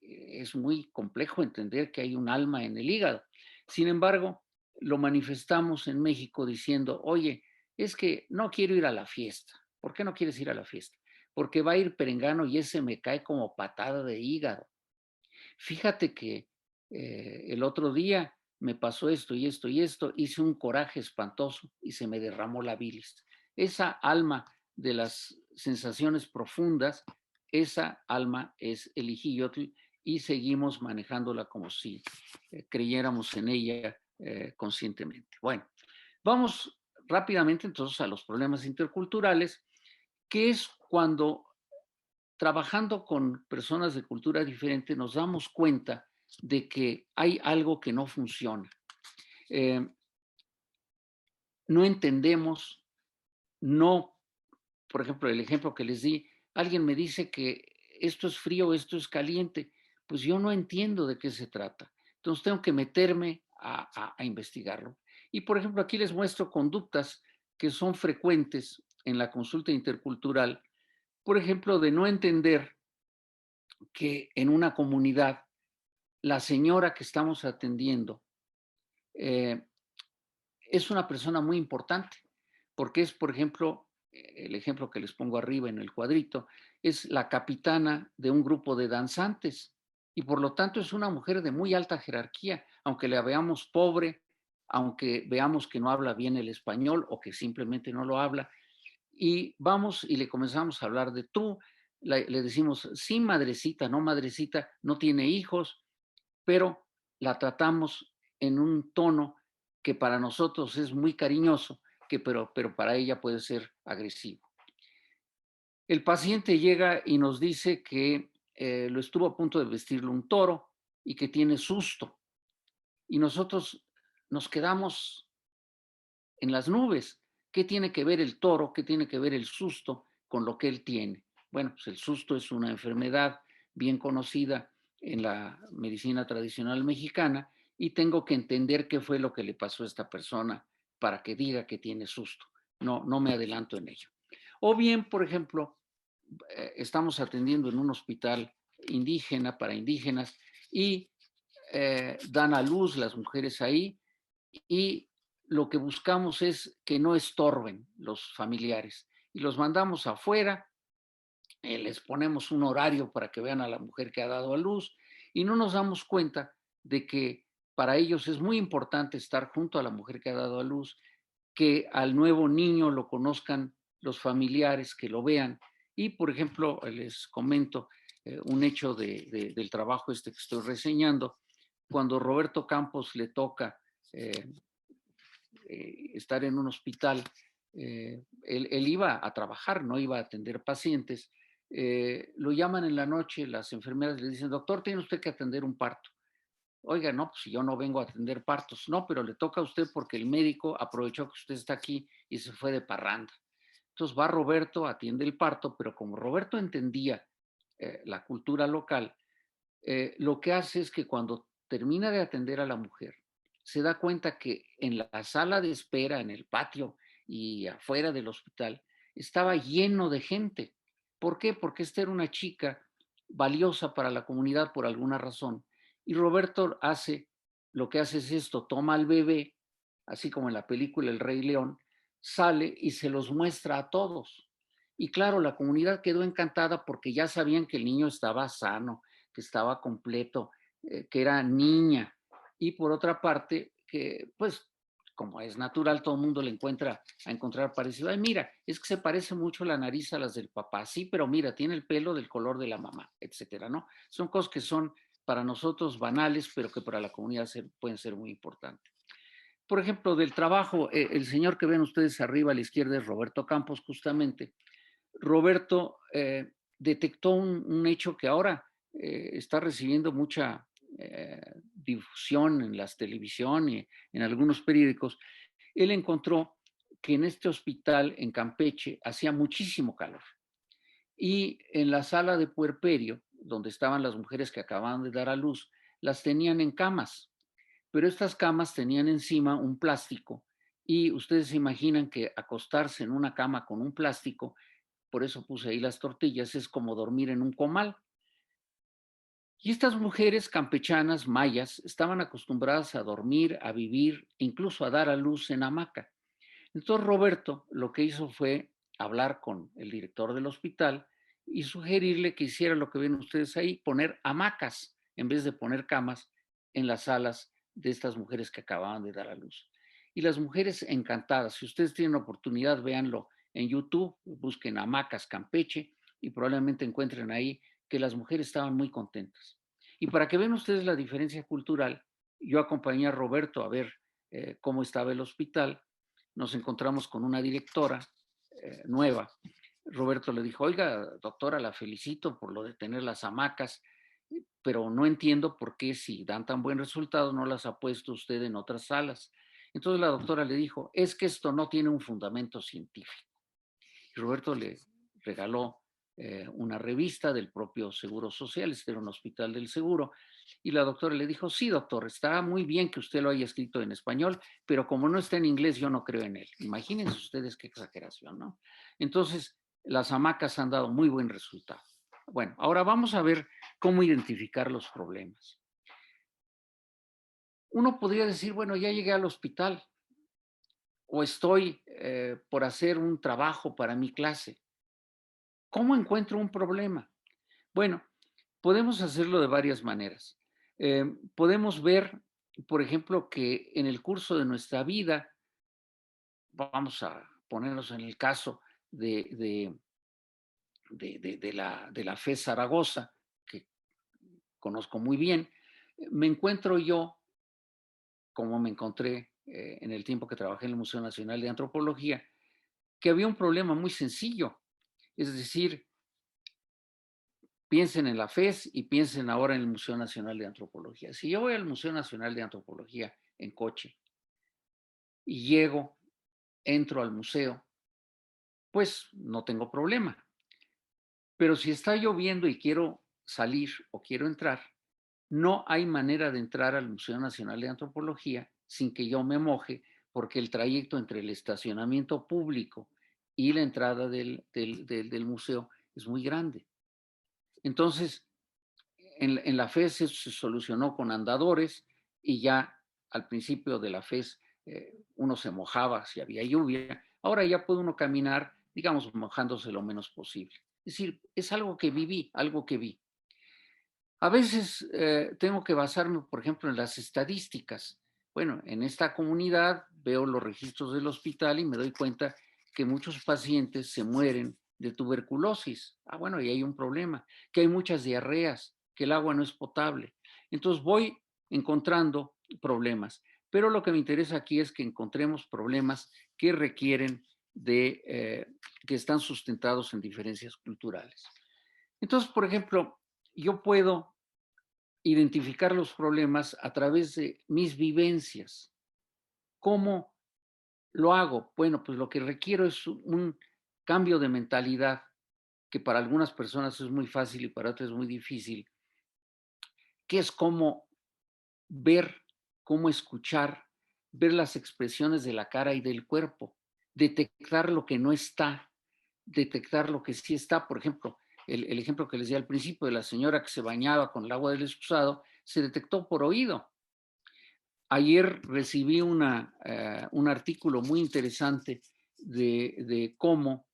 es muy complejo entender que hay un alma en el hígado. Sin embargo, lo manifestamos en México diciendo, oye, es que no quiero ir a la fiesta. ¿Por qué no quieres ir a la fiesta? Porque va a ir Perengano y ese me cae como patada de hígado. Fíjate que el otro día me pasó esto y esto y esto, hice un coraje espantoso y se me derramó la bilis. Esa alma de las sensaciones profundas, esa alma es el hijiyotl y seguimos manejándola como si creyéramos en ella conscientemente. Bueno, vamos rápidamente entonces a los problemas interculturales, que es cuando trabajando con personas de cultura diferente nos damos cuenta de que hay algo que no funciona. No entendemos, no, por ejemplo, el ejemplo que les di, alguien me dice que esto es frío, esto es caliente, pues yo no entiendo de qué se trata. Entonces tengo que meterme a investigarlo. Y por ejemplo, aquí les muestro conductas que son frecuentes en la consulta intercultural, por ejemplo, de no entender que en una comunidad la señora que estamos atendiendo es una persona muy importante, porque es, por ejemplo, el ejemplo que les pongo arriba en el cuadrito, es la capitana de un grupo de danzantes y por lo tanto es una mujer de muy alta jerarquía, aunque la veamos pobre, aunque veamos que no habla bien el español o que simplemente no lo habla, y vamos y le comenzamos a hablar de tú, le decimos, sí, madrecita, no tiene hijos, pero la tratamos en un tono que para nosotros es muy cariñoso, pero para ella puede ser agresivo. El paciente llega y nos dice que lo estuvo a punto de vestirle un toro y que tiene susto. Y nosotros nos quedamos en las nubes. ¿Qué tiene que ver el toro? ¿Qué tiene que ver el susto con lo que él tiene? Bueno, pues el susto es una enfermedad bien conocida en la medicina tradicional mexicana y tengo que entender qué fue lo que le pasó a esta persona para que diga que tiene susto. No me adelanto en ello. O bien, por ejemplo, estamos atendiendo en un hospital indígena para indígenas y dan a luz las mujeres ahí y lo que buscamos es que no estorben los familiares y los mandamos afuera, les ponemos un horario para que vean a la mujer que ha dado a luz y no nos damos cuenta de que para ellos es muy importante estar junto a la mujer que ha dado a luz, que al nuevo niño lo conozcan los familiares, que lo vean. Y, por ejemplo, les comento un hecho del trabajo este que estoy reseñando. Cuando Roberto Campos le toca estar en un hospital, él iba a trabajar, no iba a atender pacientes. Lo llaman en la noche, las enfermeras le dicen, doctor, tiene usted que atender un parto. Oiga, no, pues yo no vengo a atender partos. No, pero le toca a usted porque el médico aprovechó que usted está aquí y se fue de parranda. Entonces va Roberto, atiende el parto, pero como Roberto entendía la cultura local, lo que hace es que cuando termina de atender a la mujer, se da cuenta que en la sala de espera, en el patio y afuera del hospital, estaba lleno de gente. ¿Por qué? Porque esta era una chica valiosa para la comunidad por alguna razón. Y Roberto lo que hace es esto, toma al bebé, así como en la película El Rey León, sale y se los muestra a todos. Y claro, la comunidad quedó encantada porque ya sabían que el niño estaba sano, que estaba completo, que era niña. Y por otra parte, que pues como es natural, todo el mundo le a encontrar parecido. Ay, mira, es que se parece mucho la nariz a las del papá. Sí, pero mira, tiene el pelo del color de la mamá, etcétera, ¿no? Son cosas que son para nosotros banales, pero que para la comunidad pueden ser muy importantes. por ejemplo, del trabajo, el señor que ven ustedes arriba a la izquierda es Roberto Campos, justamente. Roberto detectó un hecho que ahora está recibiendo mucha difusión en las televisión y en algunos periódicos. Él encontró que en este hospital en Campeche hacía muchísimo calor y en la sala de puerperio, donde estaban las mujeres que acababan de dar a luz, las tenían en camas, pero estas camas tenían encima un plástico y ustedes se imaginan que acostarse en una cama con un plástico, por eso puse ahí las tortillas, es como dormir en un comal. Y estas mujeres campechanas, mayas, estaban acostumbradas a dormir, a vivir, incluso a dar a luz en hamaca. Entonces Roberto lo que hizo fue hablar con el director del hospital y sugerirle que hiciera lo que ven ustedes ahí, poner hamacas en vez de poner camas en las salas de estas mujeres que acababan de dar a luz. Y las mujeres encantadas, si ustedes tienen oportunidad, véanlo en YouTube, busquen hamacas Campeche y probablemente encuentren ahí que las mujeres estaban muy contentas. Y para que vean ustedes la diferencia cultural, yo acompañé a Roberto a ver cómo estaba el hospital. Nos encontramos con una directora nueva. Roberto le dijo, oiga, doctora, la felicito por lo de tener las hamacas, pero no entiendo por qué si dan tan buen resultado no las ha puesto usted en otras salas. Entonces la doctora le dijo, es que esto no tiene un fundamento científico. Y Roberto le regaló una revista del propio Seguro Social, este era un hospital del Seguro, y la doctora le dijo, sí, doctor, está muy bien que usted lo haya escrito en español, pero como no está en inglés, yo no creo en él. Imagínense ustedes qué exageración, ¿no? Entonces, las hamacas han dado muy buen resultado. Bueno, ahora vamos a ver cómo identificar los problemas. Uno podría decir, bueno, ya llegué al hospital o estoy por hacer un trabajo para mi clase. ¿Cómo encuentro un problema? Bueno, podemos hacerlo de varias maneras. Podemos ver, por ejemplo, que en el curso de nuestra vida, vamos a ponernos en el caso de la FE Zaragoza, que conozco muy bien, me encuentro yo, como me encontré en el tiempo que trabajé en el Museo Nacional de Antropología, que había un problema muy sencillo. Es decir, piensen en la FES y piensen ahora en el Museo Nacional de Antropología. Si yo voy al Museo Nacional de Antropología en coche y llego, entro al museo, pues no tengo problema. Pero si está lloviendo y quiero salir o quiero entrar, no hay manera de entrar al Museo Nacional de Antropología sin que yo me moje, porque el trayecto entre el estacionamiento público y la entrada del museo es muy grande. Entonces, en la FES se solucionó con andadores y ya al principio de la FES uno se mojaba si había lluvia. Ahora ya puede uno caminar, digamos, mojándose lo menos posible. Es decir, es algo que viví, algo que vi. A veces tengo que basarme, por ejemplo, en las estadísticas. Bueno, en esta comunidad veo los registros del hospital y me doy cuenta que muchos pacientes se mueren de tuberculosis. Ah, bueno, y hay un problema, que hay muchas diarreas, que el agua no es potable. Entonces voy encontrando problemas. Pero lo que me interesa aquí es que encontremos problemas que requieren que están sustentados en diferencias culturales. Entonces, por ejemplo, yo puedo identificar los problemas a través de mis vivencias. ¿Cómo lo hago? Bueno, pues lo que requiero es un cambio de mentalidad, que para algunas personas es muy fácil y para otras es muy difícil, que es cómo ver, cómo escuchar, ver las expresiones de la cara y del cuerpo, detectar lo que no está, detectar lo que sí está. Por ejemplo, el ejemplo que les di al principio de la señora que se bañaba con el agua del excusado, se detectó por oído. Ayer recibí un artículo muy interesante de cómo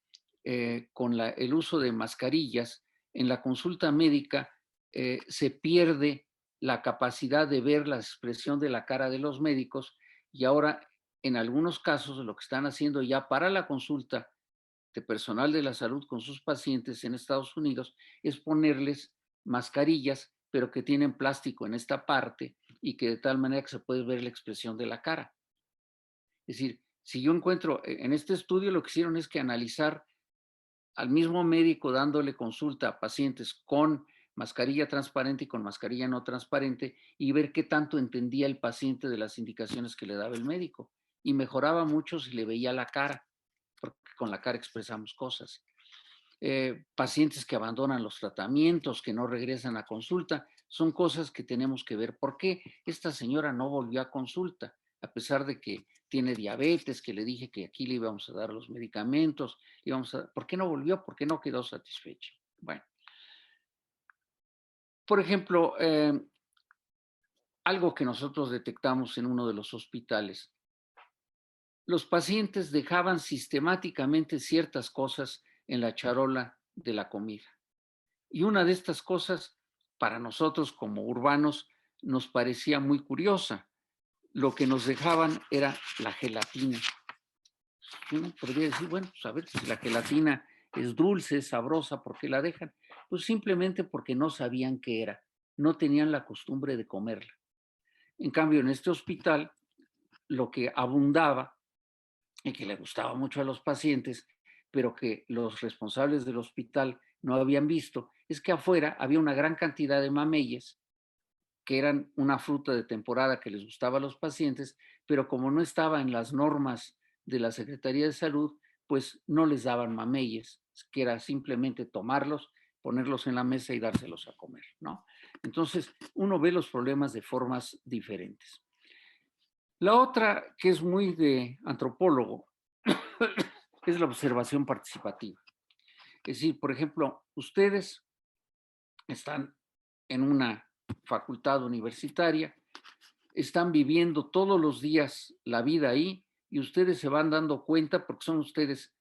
con el uso de mascarillas en la consulta médica se pierde la capacidad de ver la expresión de la cara de los médicos y ahora en algunos casos lo que están haciendo ya para la consulta de personal de la salud con sus pacientes en Estados Unidos es ponerles mascarillas, pero que tienen plástico en esta parte y que de tal manera que se puede ver la expresión de la cara. Es decir, si yo encuentro, en este estudio lo que hicieron es que analizar al mismo médico dándole consulta a pacientes con mascarilla transparente y con mascarilla no transparente y ver qué tanto entendía el paciente de las indicaciones que le daba el médico. Y mejoraba mucho si le veía la cara, porque con la cara expresamos cosas. Pacientes que abandonan los tratamientos, que no regresan a consulta, son cosas que tenemos que ver. ¿Por qué esta señora no volvió a consulta? A pesar de que tiene diabetes, que le dije que aquí le íbamos a dar los medicamentos, ¿por qué no volvió? ¿Por qué no quedó satisfecha? Bueno, por ejemplo, algo que nosotros detectamos en uno de los hospitales, los pacientes dejaban sistemáticamente ciertas cosas en la charola de la comida. Y una de estas cosas, para nosotros como urbanos, nos parecía muy curiosa. Lo que nos dejaban era la gelatina. Uno podría decir, bueno, pues a ver, si la gelatina es dulce, es sabrosa, ¿por qué la dejan? Pues simplemente porque no sabían qué era, no tenían la costumbre de comerla. En cambio, en este hospital, lo que abundaba y que le gustaba mucho a los pacientes, pero que los responsables del hospital no habían visto, es que afuera había una gran cantidad de mameyes, que eran una fruta de temporada que les gustaba a los pacientes, pero como no estaba en las normas de la Secretaría de Salud, pues no les daban mameyes, que era simplemente tomarlos, ponerlos en la mesa y dárselos a comer, ¿no? Entonces, uno ve los problemas de formas diferentes. La otra, que es muy de antropólogo, es la observación participativa. Es decir, por ejemplo, ustedes están en una facultad universitaria, están viviendo todos los días la vida ahí y ustedes se van dando cuenta porque son ustedes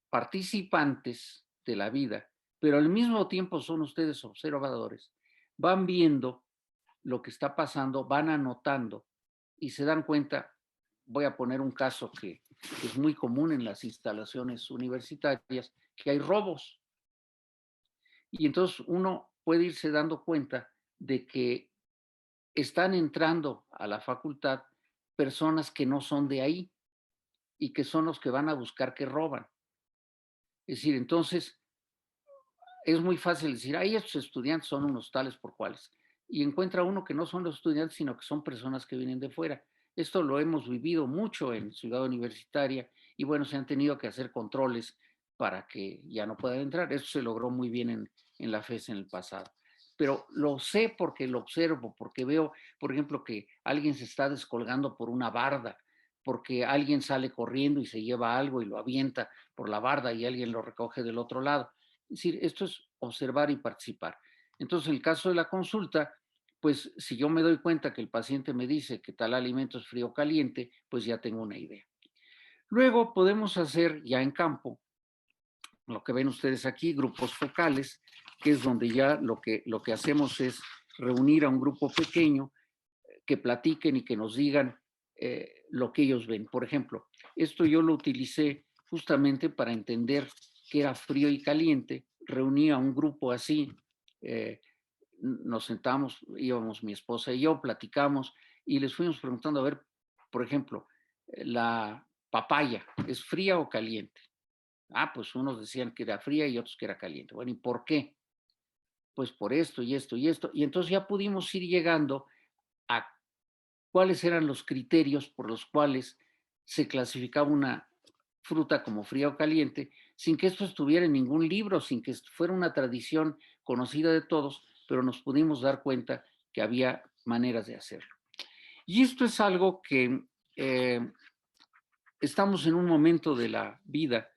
participantes de la vida, pero al mismo tiempo son ustedes observadores. Van viendo lo que está pasando, van anotando y se dan cuenta. Voy a poner un caso que es muy común en las instalaciones universitarias, que hay robos. Y entonces uno puede irse dando cuenta de que están entrando a la facultad personas que no son de ahí y que son los que van a buscar que roban. Es decir, entonces es muy fácil decir, ahí estos estudiantes son unos tales por cuales. Y encuentra uno que no son los estudiantes, sino que son personas que vienen de fuera. Esto lo hemos vivido mucho en Ciudad Universitaria y bueno, se han tenido que hacer controles para que ya no puedan entrar. Eso se logró muy bien en la FES en el pasado. Pero lo sé porque lo observo, porque veo, por ejemplo, que alguien se está descolgando por una barda, porque alguien sale corriendo y se lleva algo y lo avienta por la barda y alguien lo recoge del otro lado. Es decir, esto es observar y participar. Entonces, en el caso de la consulta, pues si yo me doy cuenta que el paciente me dice que tal alimento es frío o caliente, pues ya tengo una idea. Luego podemos hacer ya en campo, lo que ven ustedes aquí, grupos focales, que es donde ya lo que hacemos es reunir a un grupo pequeño que platiquen y que nos digan lo que ellos ven. Por ejemplo, esto yo lo utilicé justamente para entender que era frío y caliente. Reuní a un grupo así, nos sentamos, íbamos mi esposa y yo, platicamos y les fuimos preguntando, a ver, por ejemplo, la papaya, ¿es fría o caliente? Ah, pues unos decían que era fría y otros que era caliente. Bueno, ¿y por qué? Pues por esto y esto y esto. Y entonces ya pudimos ir llegando a cuáles eran los criterios por los cuales se clasificaba una fruta como fría o caliente, sin que esto estuviera en ningún libro, sin que fuera una tradición conocida de todos, pero nos pudimos dar cuenta que había maneras de hacerlo. Y esto es algo que estamos en un momento de la vida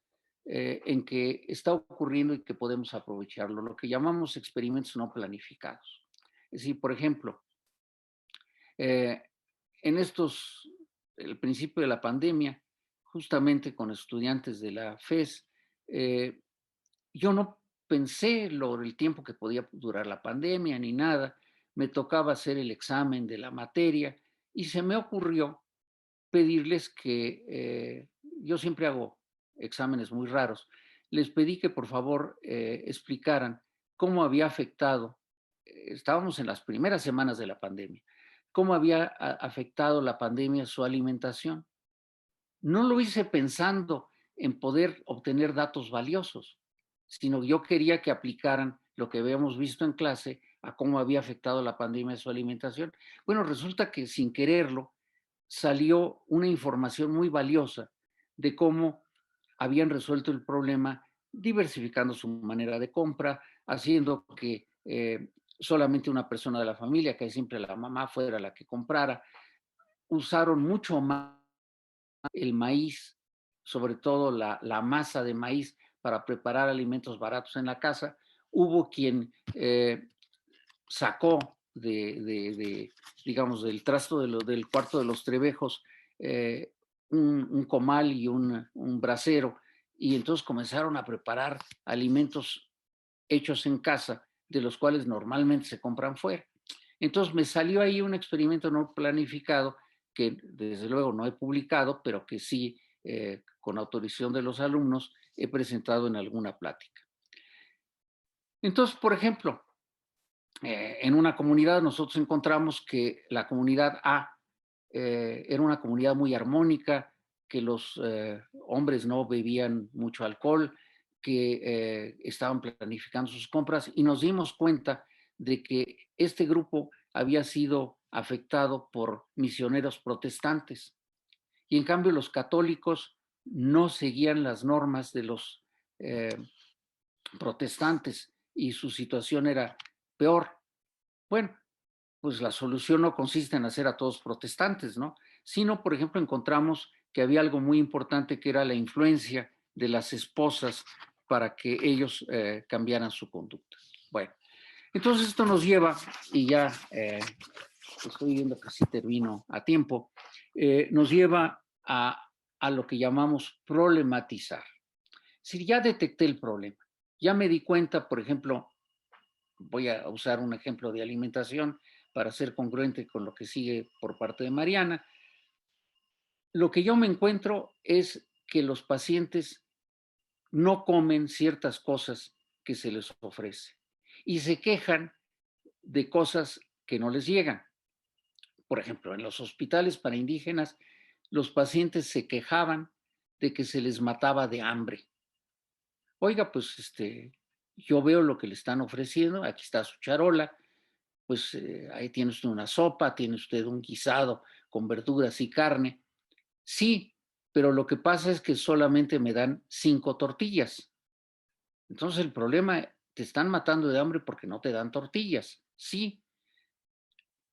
en que está ocurriendo y que podemos aprovecharlo, lo que llamamos experimentos no planificados. Es decir, por ejemplo, en el principio de la pandemia, justamente con estudiantes de la FES, yo no pensé el tiempo que podía durar la pandemia ni nada. Me tocaba hacer el examen de la materia y se me ocurrió pedirles que, yo siempre hago exámenes muy raros, les pedí que por favor explicaran cómo había afectado, estábamos en las primeras semanas de la pandemia, cómo había afectado la pandemia su alimentación. no lo hice pensando en poder obtener datos valiosos, sino yo quería que aplicaran lo que habíamos visto en clase a cómo había afectado la pandemia a su alimentación. Bueno, resulta que sin quererlo salió una información muy valiosa de cómo habían resuelto el problema diversificando su manera de compra, haciendo que solamente una persona de la familia, que siempre la mamá, fuera la que comprara. Usaron mucho más el maíz, sobre todo la masa de maíz, para preparar alimentos baratos en la casa. Hubo quien sacó digamos, del trasto del cuarto de los trebejos un comal y un brasero, y entonces comenzaron a preparar alimentos hechos en casa, de los cuales normalmente se compran fuera. Entonces me salió ahí un experimento no planificado que desde luego no he publicado, pero que sí, con autorización de los alumnos, he presentado en alguna plática. Entonces, por ejemplo, en una comunidad nosotros encontramos que la comunidad A era una comunidad muy armónica, que los hombres no bebían mucho alcohol, que estaban planificando sus compras, y nos dimos cuenta de que este grupo había sido afectado por misioneros protestantes, y en cambio los católicos no seguían las normas de los protestantes, y su situación era peor. Bueno, pues la solución no consiste en hacer a todos protestantes, ¿no? Sino, por ejemplo, encontramos que había algo muy importante, que era la influencia de las esposas para que ellos cambiaran su conducta. Bueno, entonces esto nos lleva, y ya estoy viendo que sí termino a tiempo, nos lleva a lo que llamamos problematizar. Si ya detecté el problema, ya me di cuenta, por ejemplo, voy a usar un ejemplo de alimentación para ser congruente con lo que sigue por parte de Mariana. Lo que yo me encuentro es que los pacientes no comen ciertas cosas que se les ofrece y se quejan de cosas que no les llegan. Por ejemplo, en los hospitales para indígenas, los pacientes se quejaban de que se les mataba de hambre. Oiga, pues yo veo lo que le están ofreciendo, aquí está su charola, pues ahí tiene usted una sopa, tiene usted un guisado con verduras y carne. Sí, pero lo que pasa es que solamente me dan 5 tortillas. Entonces el problema, te están matando de hambre porque no te dan tortillas. Sí.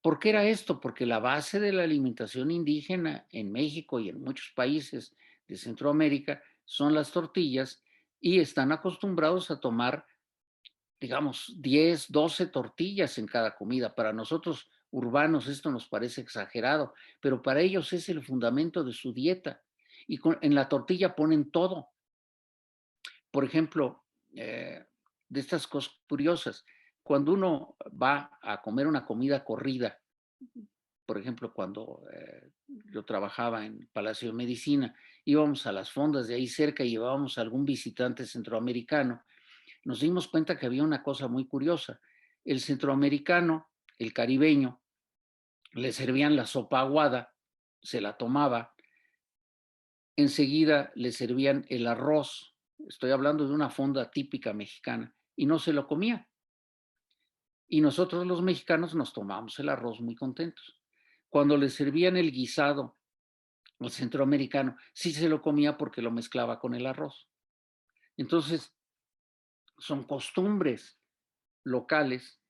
¿Por qué era esto? Porque la base de la alimentación indígena en México y en muchos países de Centroamérica son las tortillas, y están acostumbrados a tomar, digamos, 10, 12 tortillas en cada comida. Para nosotros urbanos esto nos parece exagerado, pero para ellos es el fundamento de su dieta. Y en la tortilla ponen todo. Por ejemplo, de estas cosas curiosas, cuando uno va a comer una comida corrida, por ejemplo, cuando yo trabajaba en Palacio de Medicina, íbamos a las fondas de ahí cerca y llevábamos a algún visitante centroamericano, nos dimos cuenta que había una cosa muy curiosa. El centroamericano, el caribeño, le servían la sopa aguada, se la tomaba, enseguida le servían el arroz, estoy hablando de una fonda típica mexicana, y no se lo comía. Y nosotros los mexicanos nos tomábamos el arroz muy contentos. Cuando le servían el guisado al centroamericano, sí se lo comía porque lo mezclaba con el arroz. Entonces, son costumbres locales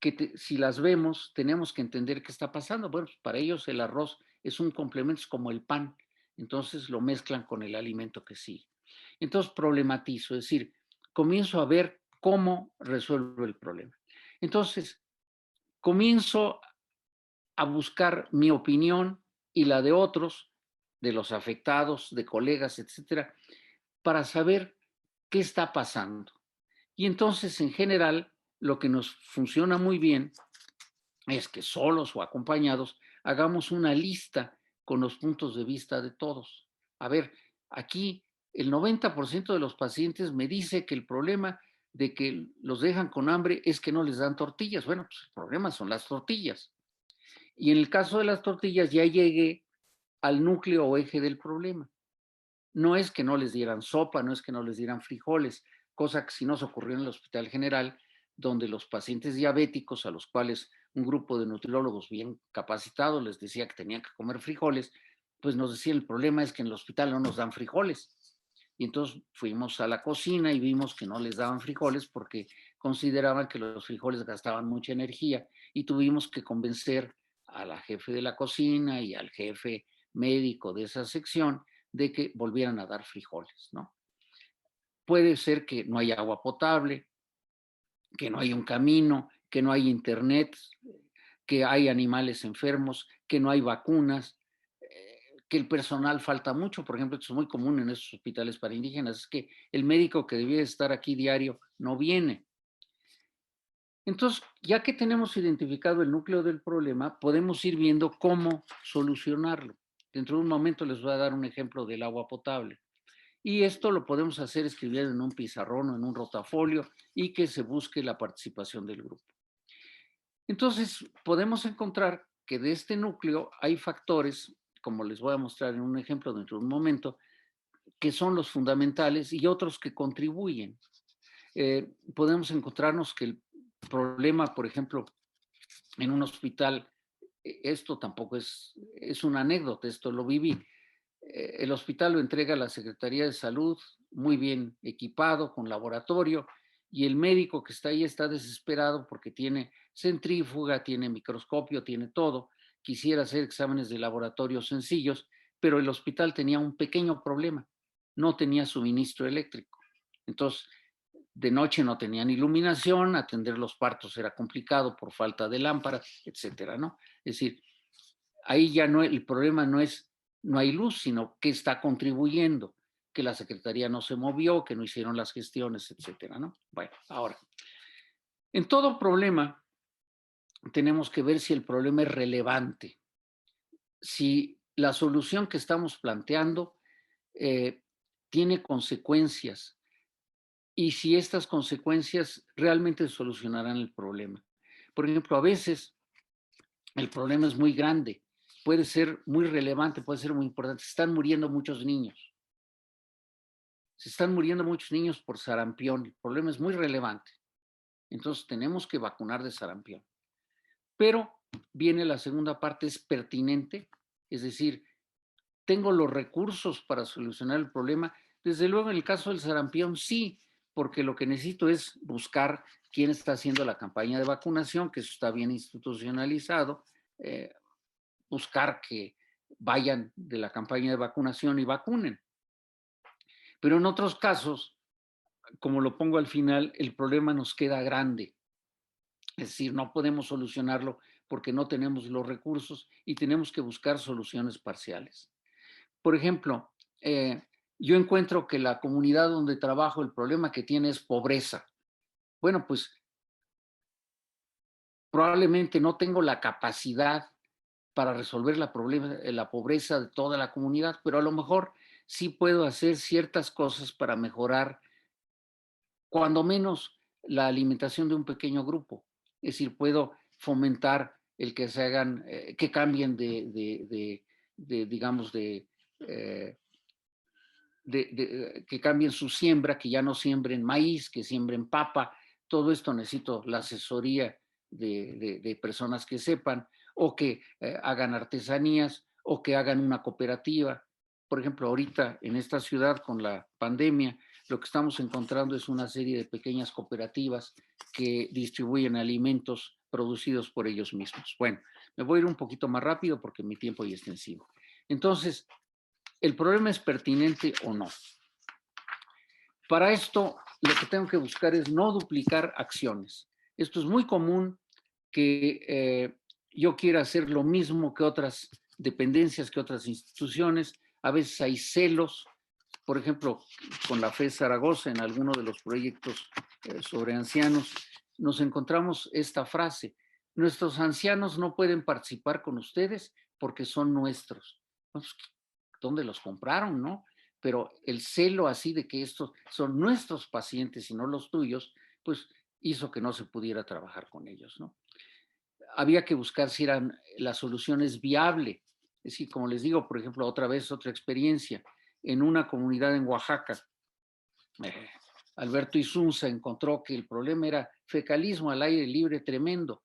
que si las vemos, tenemos que entender qué está pasando. Bueno, pues para ellos el arroz es un complemento, es como el pan. Entonces lo mezclan con el alimento que sigue. Entonces problematizo, es decir, comienzo a ver cómo resuelvo el problema. Entonces, comienzo a buscar mi opinión y la de otros, de los afectados, de colegas, etcétera, para saber qué está pasando. Y entonces, en general, lo que nos funciona muy bien es que solos o acompañados hagamos una lista con los puntos de vista de todos. A ver, aquí el 90% de los pacientes me dice que el problema de que los dejan con hambre es que no les dan tortillas. Bueno, pues el problema son las tortillas. Y en el caso de las tortillas ya llegué al núcleo o eje del problema. No es que no les dieran sopa, no es que no les dieran frijoles, cosa que sí nos ocurrió en el Hospital General, donde los pacientes diabéticos, a los cuales un grupo de nutriólogos bien capacitados les decía que tenían que comer frijoles, pues nos decía, el problema es que en el hospital no nos dan frijoles. Y entonces fuimos a la cocina y vimos que no les daban frijoles porque consideraban que los frijoles gastaban mucha energía, y tuvimos que convencer a la jefe de la cocina y al jefe médico de esa sección de que volvieran a dar frijoles, ¿no? Puede ser que no haya agua potable, que no hay un camino, que no hay internet, que hay animales enfermos, que no hay vacunas, que el personal falta mucho. Por ejemplo, esto es muy común en estos hospitales para indígenas, es que el médico que debía estar aquí diario no viene. Entonces, ya que tenemos identificado el núcleo del problema, podemos ir viendo cómo solucionarlo. Dentro de un momento les voy a dar un ejemplo del agua potable. Y esto lo podemos hacer escribiendo en un pizarrón o en un rotafolio y que se busque la participación del grupo. Entonces, podemos encontrar que de este núcleo hay factores, como les voy a mostrar en un ejemplo dentro de un momento, que son los fundamentales y otros que contribuyen. Podemos encontrarnos que el problema, por ejemplo, en un hospital, esto tampoco es una anécdota, esto lo viví. El hospital lo entrega a la Secretaría de Salud, muy bien equipado, con laboratorio, y el médico que está ahí está desesperado porque tiene centrífuga, tiene microscopio, tiene todo. Quisiera hacer exámenes de laboratorio sencillos, pero el hospital tenía un pequeño problema: no tenía suministro eléctrico. Entonces, de noche no tenían iluminación, atender los partos era complicado por falta de lámparas, etcétera, ¿no? Es decir, ahí ya no, el problema no es no hay luz, sino que está contribuyendo, que la Secretaría no se movió, que no hicieron las gestiones, etcétera, ¿no? Bueno, ahora, en todo problema tenemos que ver si el problema es relevante, si la solución que estamos planteando tiene consecuencias, y si estas consecuencias realmente solucionarán el problema. Por ejemplo, a veces el problema es muy grande, puede ser muy relevante, puede ser muy importante. Se están muriendo muchos niños. Se están muriendo muchos niños por sarampión. El problema es muy relevante. Entonces tenemos que vacunar de sarampión. Pero viene la segunda parte, es pertinente. Es decir, ¿tengo los recursos para solucionar el problema? Desde luego, en el caso del sarampión, sí, porque lo que necesito es buscar quién está haciendo la campaña de vacunación, que eso está bien institucionalizado, buscar que vayan de la campaña de vacunación y vacunen. Pero en otros casos, como lo pongo al final, el problema nos queda grande. Es decir, no podemos solucionarlo porque no tenemos los recursos y tenemos que buscar soluciones parciales. Por ejemplo, yo encuentro que la comunidad donde trabajo, el problema que tiene es pobreza. Bueno, pues probablemente no tengo la capacidad para resolver la pobreza de toda la comunidad, pero a lo mejor sí puedo hacer ciertas cosas para mejorar, cuando menos, la alimentación de un pequeño grupo. Es decir, puedo fomentar el que se hagan, que cambien digamos, que cambien su siembra, que ya no siembren maíz, que siembren papa. Todo esto necesito la asesoría de personas que sepan, o que hagan artesanías, o que hagan una cooperativa. Por ejemplo, ahorita en esta ciudad con la pandemia, lo que estamos encontrando es una serie de pequeñas cooperativas que distribuyen alimentos producidos por ellos mismos. Bueno, me voy a ir un poquito más rápido porque mi tiempo ya está encima. Entonces, ¿el problema es pertinente o no? Para esto, lo que tengo que buscar es no duplicar acciones. Esto es muy común, que yo quiera hacer lo mismo que otras dependencias, que otras instituciones. A veces hay celos. Por ejemplo, con la FES Zaragoza, en alguno de los proyectos sobre ancianos, nos encontramos esta frase: nuestros ancianos no pueden participar con ustedes porque son nuestros. Pues, ¿dónde los compraron, no? Pero el celo así de que estos son nuestros pacientes y no los tuyos, pues hizo que no se pudiera trabajar con ellos, ¿no? Había que buscar si eran, la solución es viable. Es decir, como les digo, por ejemplo, otra vez, otra experiencia, en una comunidad en Oaxaca, Alberto Isunza encontró que el problema era fecalismo al aire libre tremendo.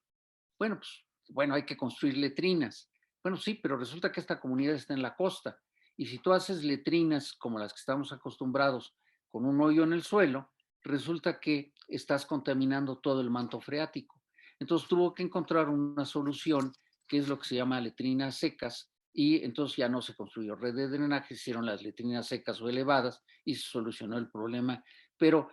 Bueno, pues, bueno, hay que construir letrinas. Bueno, sí, pero resulta que esta comunidad está en la costa. Y si tú haces letrinas como las que estamos acostumbrados, con un hoyo en el suelo, resulta que estás contaminando todo el manto freático. Entonces tuvo que encontrar una solución, que es lo que se llama letrinas secas, y entonces ya no se construyó red de drenaje, se hicieron las letrinas secas o elevadas y se solucionó el problema, pero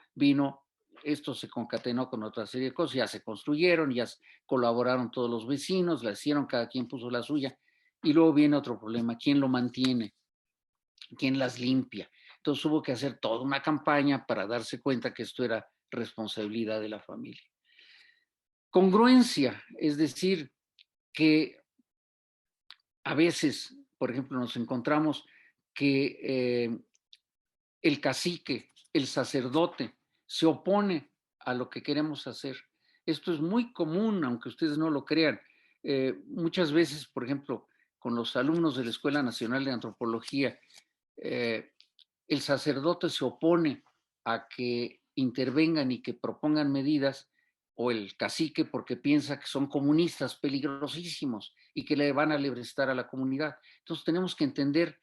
esto se concatenó con otra serie de cosas, ya se construyeron, ya colaboraron todos los vecinos, la hicieron, cada quien puso la suya, y luego viene otro problema: ¿quién lo mantiene? ¿Quién las limpia? Entonces hubo que hacer toda una campaña para darse cuenta que esto era responsabilidad de la familia. Congruencia, es decir, que a veces, por ejemplo, nos encontramos que el cacique, el sacerdote, se opone a lo que queremos hacer. Esto es muy común, aunque ustedes no lo crean. Muchas veces, por ejemplo, con los alumnos de la Escuela Nacional de Antropología, el sacerdote se opone a que intervengan y que propongan medidas, o el cacique porque piensa que son comunistas peligrosísimos y que le van a lebrestar a la comunidad. Entonces tenemos que entender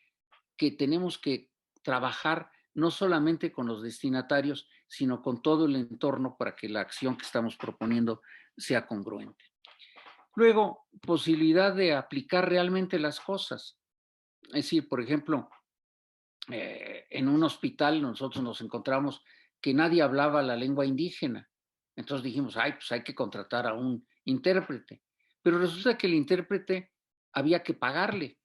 que tenemos que trabajar no solamente con los destinatarios, sino con todo el entorno para que la acción que estamos proponiendo sea congruente. Luego, posibilidad de aplicar realmente las cosas. Es decir, por ejemplo, en un hospital nosotros nos encontramos que nadie hablaba la lengua indígena. Entonces dijimos, pues hay que contratar a un intérprete. Pero resulta que el intérprete había que pagarle.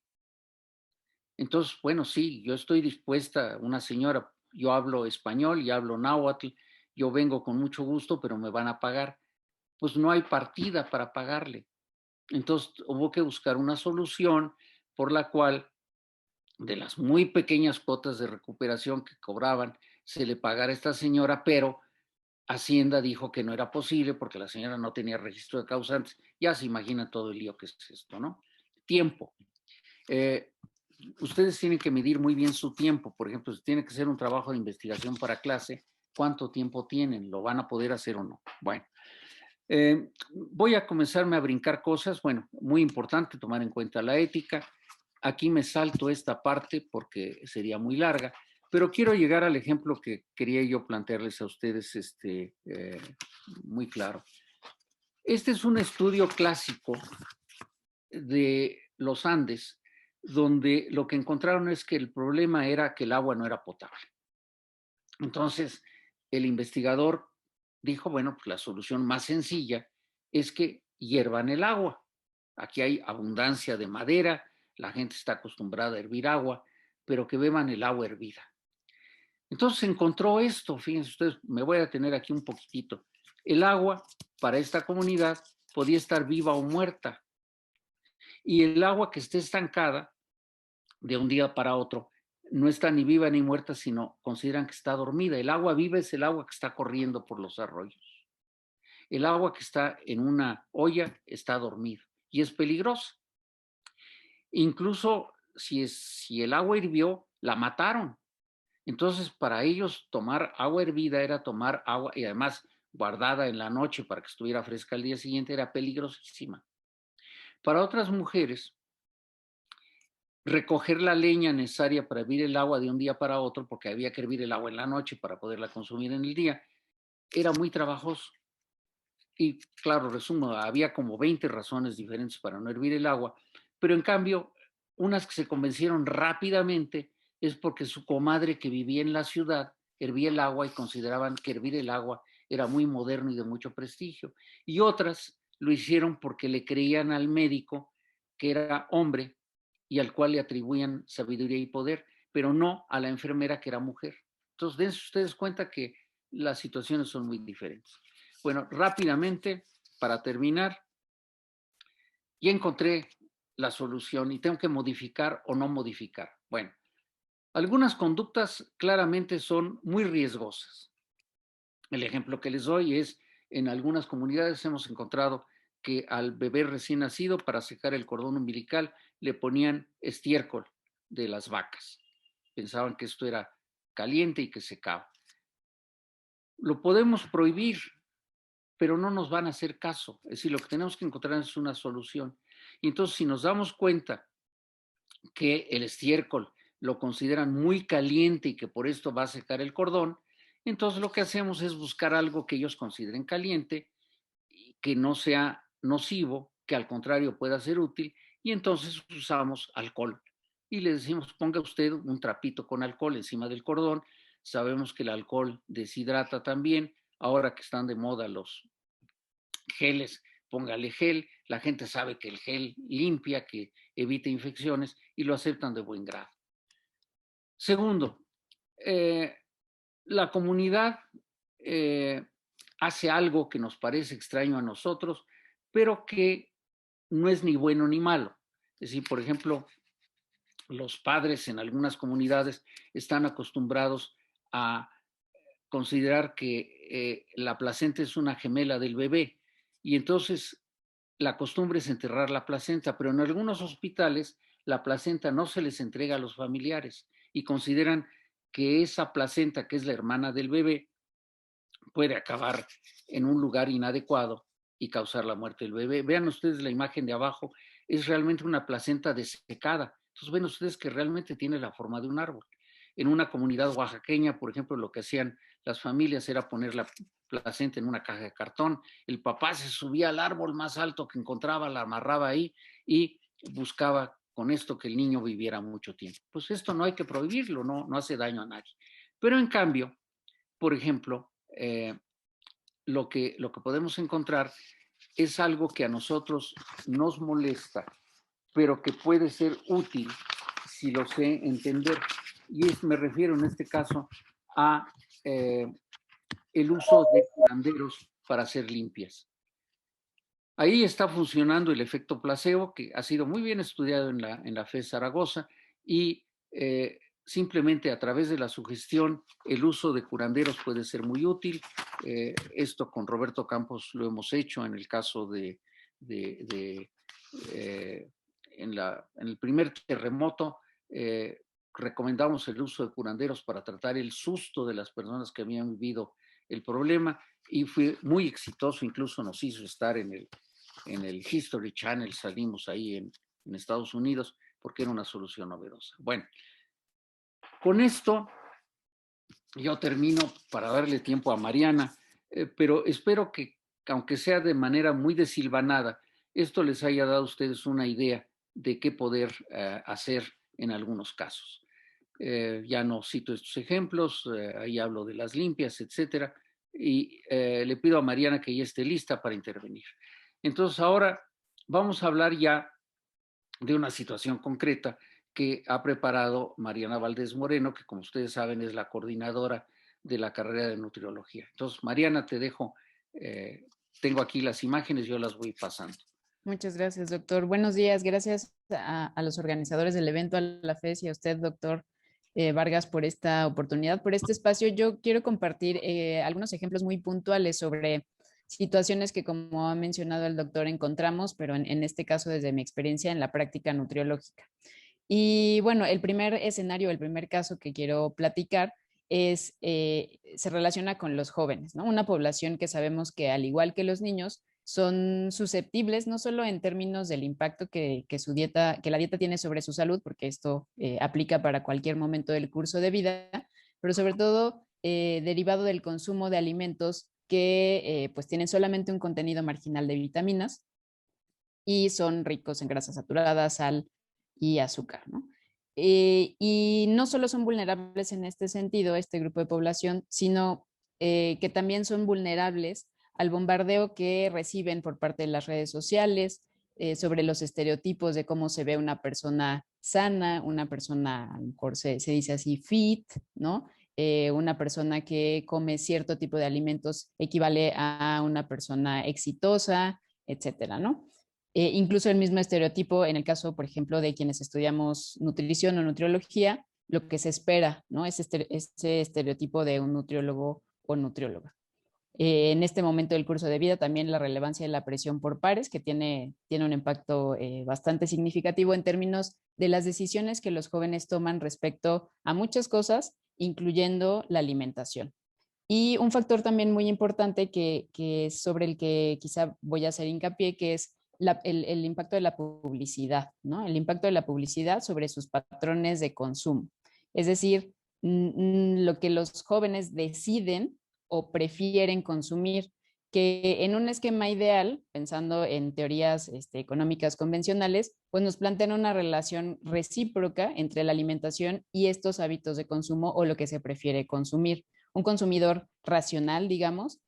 Entonces, bueno, sí, yo estoy dispuesta, una señora, yo hablo español y hablo náhuatl, yo vengo con mucho gusto, pero me van a pagar. Pues no hay partida para pagarle. Entonces hubo que buscar una solución por la cual, de las muy pequeñas cuotas de recuperación que cobraban, se le pagara a esta señora, pero Hacienda dijo que no era posible porque la señora no tenía registro de causantes. Ya se imagina todo el lío que es esto, ¿no? Tiempo. Ustedes tienen que medir muy bien su tiempo. Por ejemplo, si tiene que hacer un trabajo de investigación para clase, ¿cuánto tiempo tienen? ¿Lo van a poder hacer o no? Bueno, voy a comenzarme a brincar cosas. Bueno, muy importante tomar en cuenta la ética. Aquí me salto esta parte porque sería muy larga, pero quiero llegar al ejemplo que quería yo plantearles a ustedes muy claro. Este es un estudio clásico de los Andes, donde lo que encontraron es que el problema era que el agua no era potable. Entonces, el investigador dijo, bueno, pues la solución más sencilla es que hiervan el agua. Aquí hay abundancia de madera, la gente está acostumbrada a hervir agua, pero que beban el agua hervida. Entonces encontró esto, fíjense ustedes, me voy a tener aquí un poquitito. El agua para esta comunidad podía estar viva o muerta. Y el agua que esté estancada de un día para otro no está ni viva ni muerta, sino consideran que está dormida. El agua viva es el agua que está corriendo por los arroyos. El agua que está en una olla está dormida y es peligrosa. Incluso si el agua hirvió, la mataron. Entonces, para ellos tomar agua hervida era tomar agua, y además guardada en la noche para que estuviera fresca al día siguiente, era peligrosísima. Para otras mujeres, recoger la leña necesaria para hervir el agua de un día para otro, porque había que hervir el agua en la noche para poderla consumir en el día, era muy trabajoso. Y claro, resumo, había como 20 razones diferentes para no hervir el agua, pero en cambio, unas que se convencieron rápidamente es porque su comadre que vivía en la ciudad hervía el agua y consideraban que hervir el agua era muy moderno y de mucho prestigio. Y otras lo hicieron porque le creían al médico que era hombre y al cual le atribuían sabiduría y poder, pero no a la enfermera que era mujer. Entonces, dense ustedes cuenta que las situaciones son muy diferentes. Bueno, rápidamente, para terminar, ya encontré la solución y tengo que modificar o no modificar. Bueno, algunas conductas claramente son muy riesgosas. El ejemplo que les doy es, en algunas comunidades hemos encontrado que al bebé recién nacido, para secar el cordón umbilical, le ponían estiércol de las vacas. Pensaban que esto era caliente y que secaba. Lo podemos prohibir, pero no nos van a hacer caso. Es decir, lo que tenemos que encontrar es una solución. Y entonces, si nos damos cuenta que el estiércol lo consideran muy caliente y que por esto va a secar el cordón, entonces lo que hacemos es buscar algo que ellos consideren caliente, que no sea nocivo, que al contrario pueda ser útil, y entonces usamos alcohol. Y le decimos, ponga usted un trapito con alcohol encima del cordón. Sabemos que el alcohol deshidrata también. Ahora que están de moda los geles, póngale gel. La gente sabe que el gel limpia, que evita infecciones y lo aceptan de buen grado. Segundo, la comunidad hace algo que nos parece extraño a nosotros, pero que no es ni bueno ni malo. Es decir, por ejemplo, los padres en algunas comunidades están acostumbrados a considerar que la placenta es una gemela del bebé y entonces la costumbre es enterrar la placenta, pero en algunos hospitales la placenta no se les entrega a los familiares y consideran que esa placenta, que es la hermana del bebé, puede acabar en un lugar inadecuado y causar la muerte del bebé. Vean ustedes la imagen de abajo, es realmente una placenta desecada. Entonces ven ustedes que realmente tiene la forma de un árbol. En una comunidad oaxaqueña, por ejemplo, lo que hacían las familias era poner la placenta en una caja de cartón. El papá se subía al árbol más alto que encontraba, la amarraba ahí y buscaba con esto que el niño viviera mucho tiempo. Pues esto no hay que prohibirlo, no hace daño a nadie. Pero en cambio, por ejemplo, lo que podemos encontrar es algo que a nosotros nos molesta, pero que puede ser útil si lo sé entender. Y me refiero en este caso a el uso de curanderos para hacer limpias. Ahí está funcionando el efecto placebo, que ha sido muy bien estudiado en la FES Zaragoza, y simplemente a través de la sugestión, el uso de curanderos puede ser muy útil. Esto con Roberto Campos lo hemos hecho en el caso en el primer terremoto. Recomendamos el uso de curanderos para tratar el susto de las personas que habían vivido el problema y fue muy exitoso, incluso nos hizo estar en el History Channel, salimos ahí en Estados Unidos porque era una solución novedosa. Bueno, con esto yo termino para darle tiempo a Mariana, pero espero que, aunque sea de manera muy desilvanada, esto les haya dado a ustedes una idea de qué poder hacer en algunos casos. Ya no cito estos ejemplos, ahí hablo de las limpias, etcétera, y le pido a Mariana que ya esté lista para intervenir. Entonces ahora vamos a hablar ya de una situación concreta que ha preparado Mariana Valdés Moreno, que como ustedes saben es la coordinadora de la carrera de nutriología. Entonces, Mariana, te dejo, tengo aquí las imágenes, yo las voy pasando. Muchas gracias, doctor. Buenos días. Gracias a los organizadores del evento, a la FES y a usted, doctor Vargas, por esta oportunidad, por este espacio. Yo quiero compartir algunos ejemplos muy puntuales sobre situaciones que, como ha mencionado el doctor, encontramos, pero en este caso desde mi experiencia en la práctica nutriológica. Y bueno, el primer escenario, el primer caso que quiero platicar se relaciona con los jóvenes, ¿no? Una población que sabemos que, al igual que los niños, son susceptibles no solo en términos del impacto que la dieta tiene sobre su salud, porque esto aplica para cualquier momento del curso de vida, pero sobre todo derivado del consumo de alimentos que pues tienen solamente un contenido marginal de vitaminas y son ricos en grasas saturadas, sal y azúcar, ¿no? Y no solo son vulnerables en este sentido, este grupo de población, sino que también son vulnerables al bombardeo que reciben por parte de las redes sociales sobre los estereotipos de cómo se ve una persona sana, una persona, a lo mejor se dice así, fit, ¿no? Una persona que come cierto tipo de alimentos equivale a una persona exitosa, etcétera, ¿no? Incluso el mismo estereotipo en el caso, por ejemplo, de quienes estudiamos nutrición o nutriología, lo que se espera, ¿no? Ese estereotipo de un nutriólogo o nutrióloga. En este momento del curso de vida también la relevancia de la presión por pares, que tiene un impacto bastante significativo en términos de las decisiones que los jóvenes toman respecto a muchas cosas, incluyendo la alimentación. Y un factor también muy importante que es sobre el que quizá voy a hacer hincapié, que es el impacto de la publicidad, ¿no? El impacto de la publicidad sobre sus patrones de consumo. Es decir, lo que los jóvenes deciden o prefieren consumir, que en un esquema ideal, pensando en teorías económicas convencionales, pues nos plantean una relación recíproca entre la alimentación y estos hábitos de consumo o lo que se prefiere consumir. Un consumidor racional, digamos,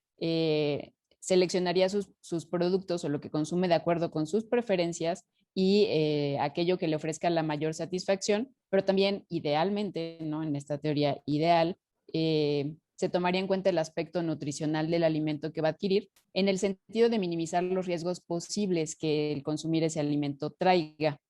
seleccionaría sus productos o lo que consume de acuerdo con sus preferencias y aquello que le ofrezca la mayor satisfacción, pero también idealmente, ¿no? En esta teoría ideal, se tomaría en cuenta el aspecto nutricional del alimento que va a adquirir en el sentido de minimizar los riesgos posibles que el consumir ese alimento traiga.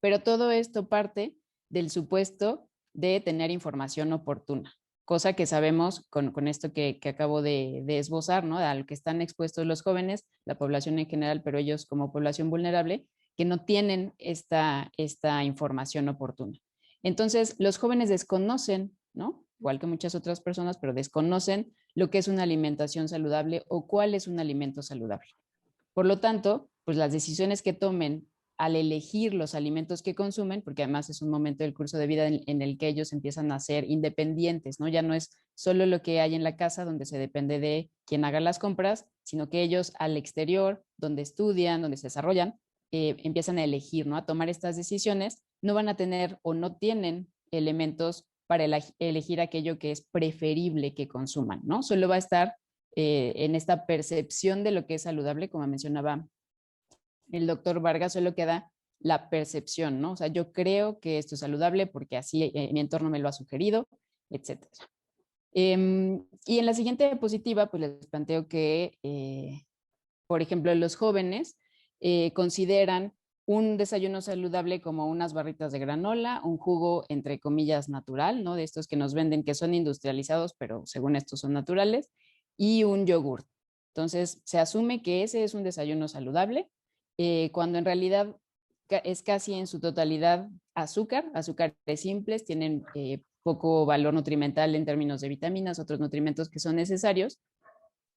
Pero todo esto parte del supuesto de tener información oportuna, cosa que sabemos con esto que acabo de esbozar, ¿no? A lo que están expuestos los jóvenes, la población en general, pero ellos como población vulnerable, que no tienen esta información oportuna. Entonces, los jóvenes desconocen, ¿no? Igual que muchas otras personas, pero desconocen lo que es una alimentación saludable o cuál es un alimento saludable. Por lo tanto, pues las decisiones que tomen al elegir los alimentos que consumen, porque además es un momento del curso de vida en el que ellos empiezan a ser independientes, ¿no? Ya no es solo lo que hay en la casa donde se depende de quien haga las compras, sino que ellos al exterior, donde estudian, donde se desarrollan, empiezan a elegir, ¿no? A tomar estas decisiones, no van a tener o no tienen elementos para elegir aquello que es preferible que consuman, ¿no? Solo va a estar en esta percepción de lo que es saludable, como mencionaba el doctor Vargas, solo queda la percepción, ¿no? O sea, yo creo que esto es saludable porque así mi entorno me lo ha sugerido, etcétera. Y en la siguiente diapositiva, pues les planteo que, por ejemplo, los jóvenes consideran un desayuno saludable como unas barritas de granola, un jugo entre comillas natural, ¿no? De estos que nos venden que son industrializados, pero según estos son naturales, y un yogurt. Entonces, se asume que ese es un desayuno saludable, cuando en realidad es casi en su totalidad azúcares simples, tienen poco valor nutrimental en términos de vitaminas, otros nutrimentos que son necesarios,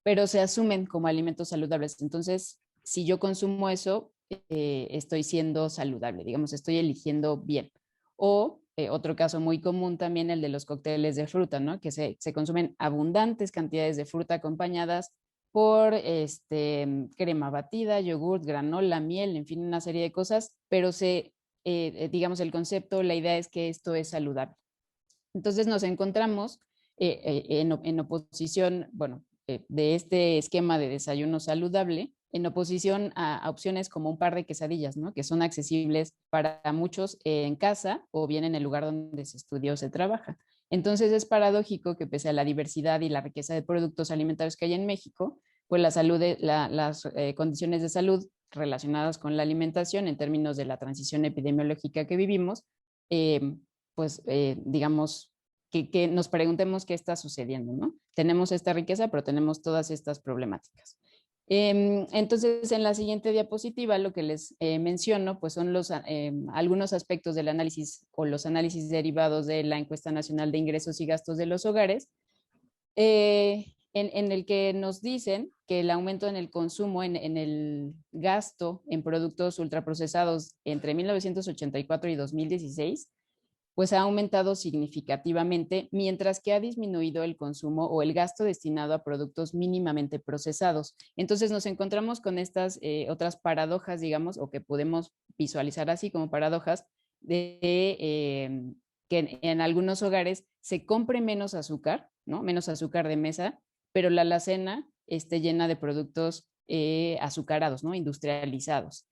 pero se asumen como alimentos saludables. Entonces, si yo consumo eso, estoy siendo saludable, digamos, estoy eligiendo bien. O otro caso muy común también, el de los cócteles de fruta, ¿no? Que se consumen abundantes cantidades de fruta acompañadas por crema batida, yogurt, granola, miel, en fin, una serie de cosas, pero digamos, el concepto, la idea es que esto es saludable. Entonces nos encontramos en oposición, bueno, de este esquema de desayuno saludable, en oposición a opciones como un par de quesadillas, ¿no? Que son accesibles para muchos en casa o bien en el lugar donde se estudia o se trabaja. Entonces es paradójico que pese a la diversidad y la riqueza de productos alimentarios que hay en México, pues las condiciones de salud relacionadas con la alimentación en términos de la transición epidemiológica que vivimos, pues digamos que nos preguntemos qué está sucediendo, ¿no? Tenemos esta riqueza, pero tenemos todas estas problemáticas. Entonces, en la siguiente diapositiva, lo que les menciono, pues son algunos aspectos del análisis o los análisis derivados de la Encuesta Nacional de Ingresos y Gastos de los Hogares, en el que nos dicen que el aumento en el consumo, en el gasto en productos ultraprocesados entre 1984 y 2016, pues ha aumentado significativamente, mientras que ha disminuido el consumo o el gasto destinado a productos mínimamente procesados. Entonces nos encontramos con estas otras paradojas, digamos, o que podemos visualizar así como paradojas, de que en algunos hogares se compre menos azúcar, ¿no? Menos azúcar de mesa, pero la alacena esté llena de productos azucarados, ¿no? Industrializados.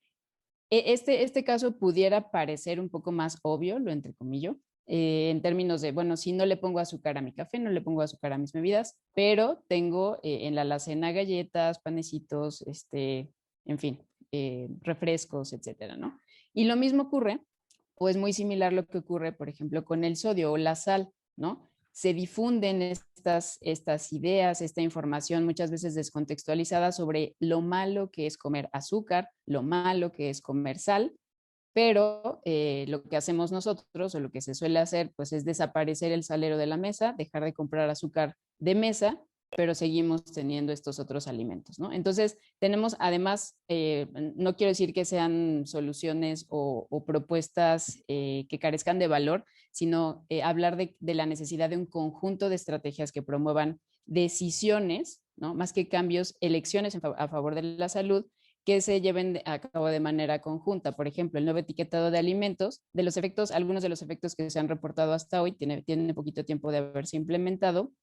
Este caso pudiera parecer un poco más obvio, lo entrecomillo, en términos de, bueno, si no le pongo azúcar a mi café, no le pongo azúcar a mis bebidas, pero tengo en la alacena galletas, panecitos, en fin, refrescos, etcétera, ¿no? Y lo mismo ocurre, o es muy similar lo que ocurre, por ejemplo, con el sodio o la sal, ¿no? se difunden estas ideas, esta información muchas veces descontextualizada sobre lo malo que es comer azúcar, lo malo que es comer sal, pero lo que hacemos nosotros o lo que se suele hacer pues es desaparecer el salero de la mesa, dejar de comprar azúcar de mesa, pero seguimos teniendo estos otros alimentos, ¿no? Entonces tenemos además, no quiero decir que sean soluciones o propuestas que carezcan de valor, sino hablar de la necesidad de un conjunto de estrategias que promuevan decisiones, ¿no? Más que cambios, elecciones a favor de la salud, que se lleven a cabo de manera conjunta. Por ejemplo, el nuevo etiquetado de alimentos, de los efectos, algunos de los efectos que se han reportado hasta hoy, tienen poquito tiempo de haberse implementado,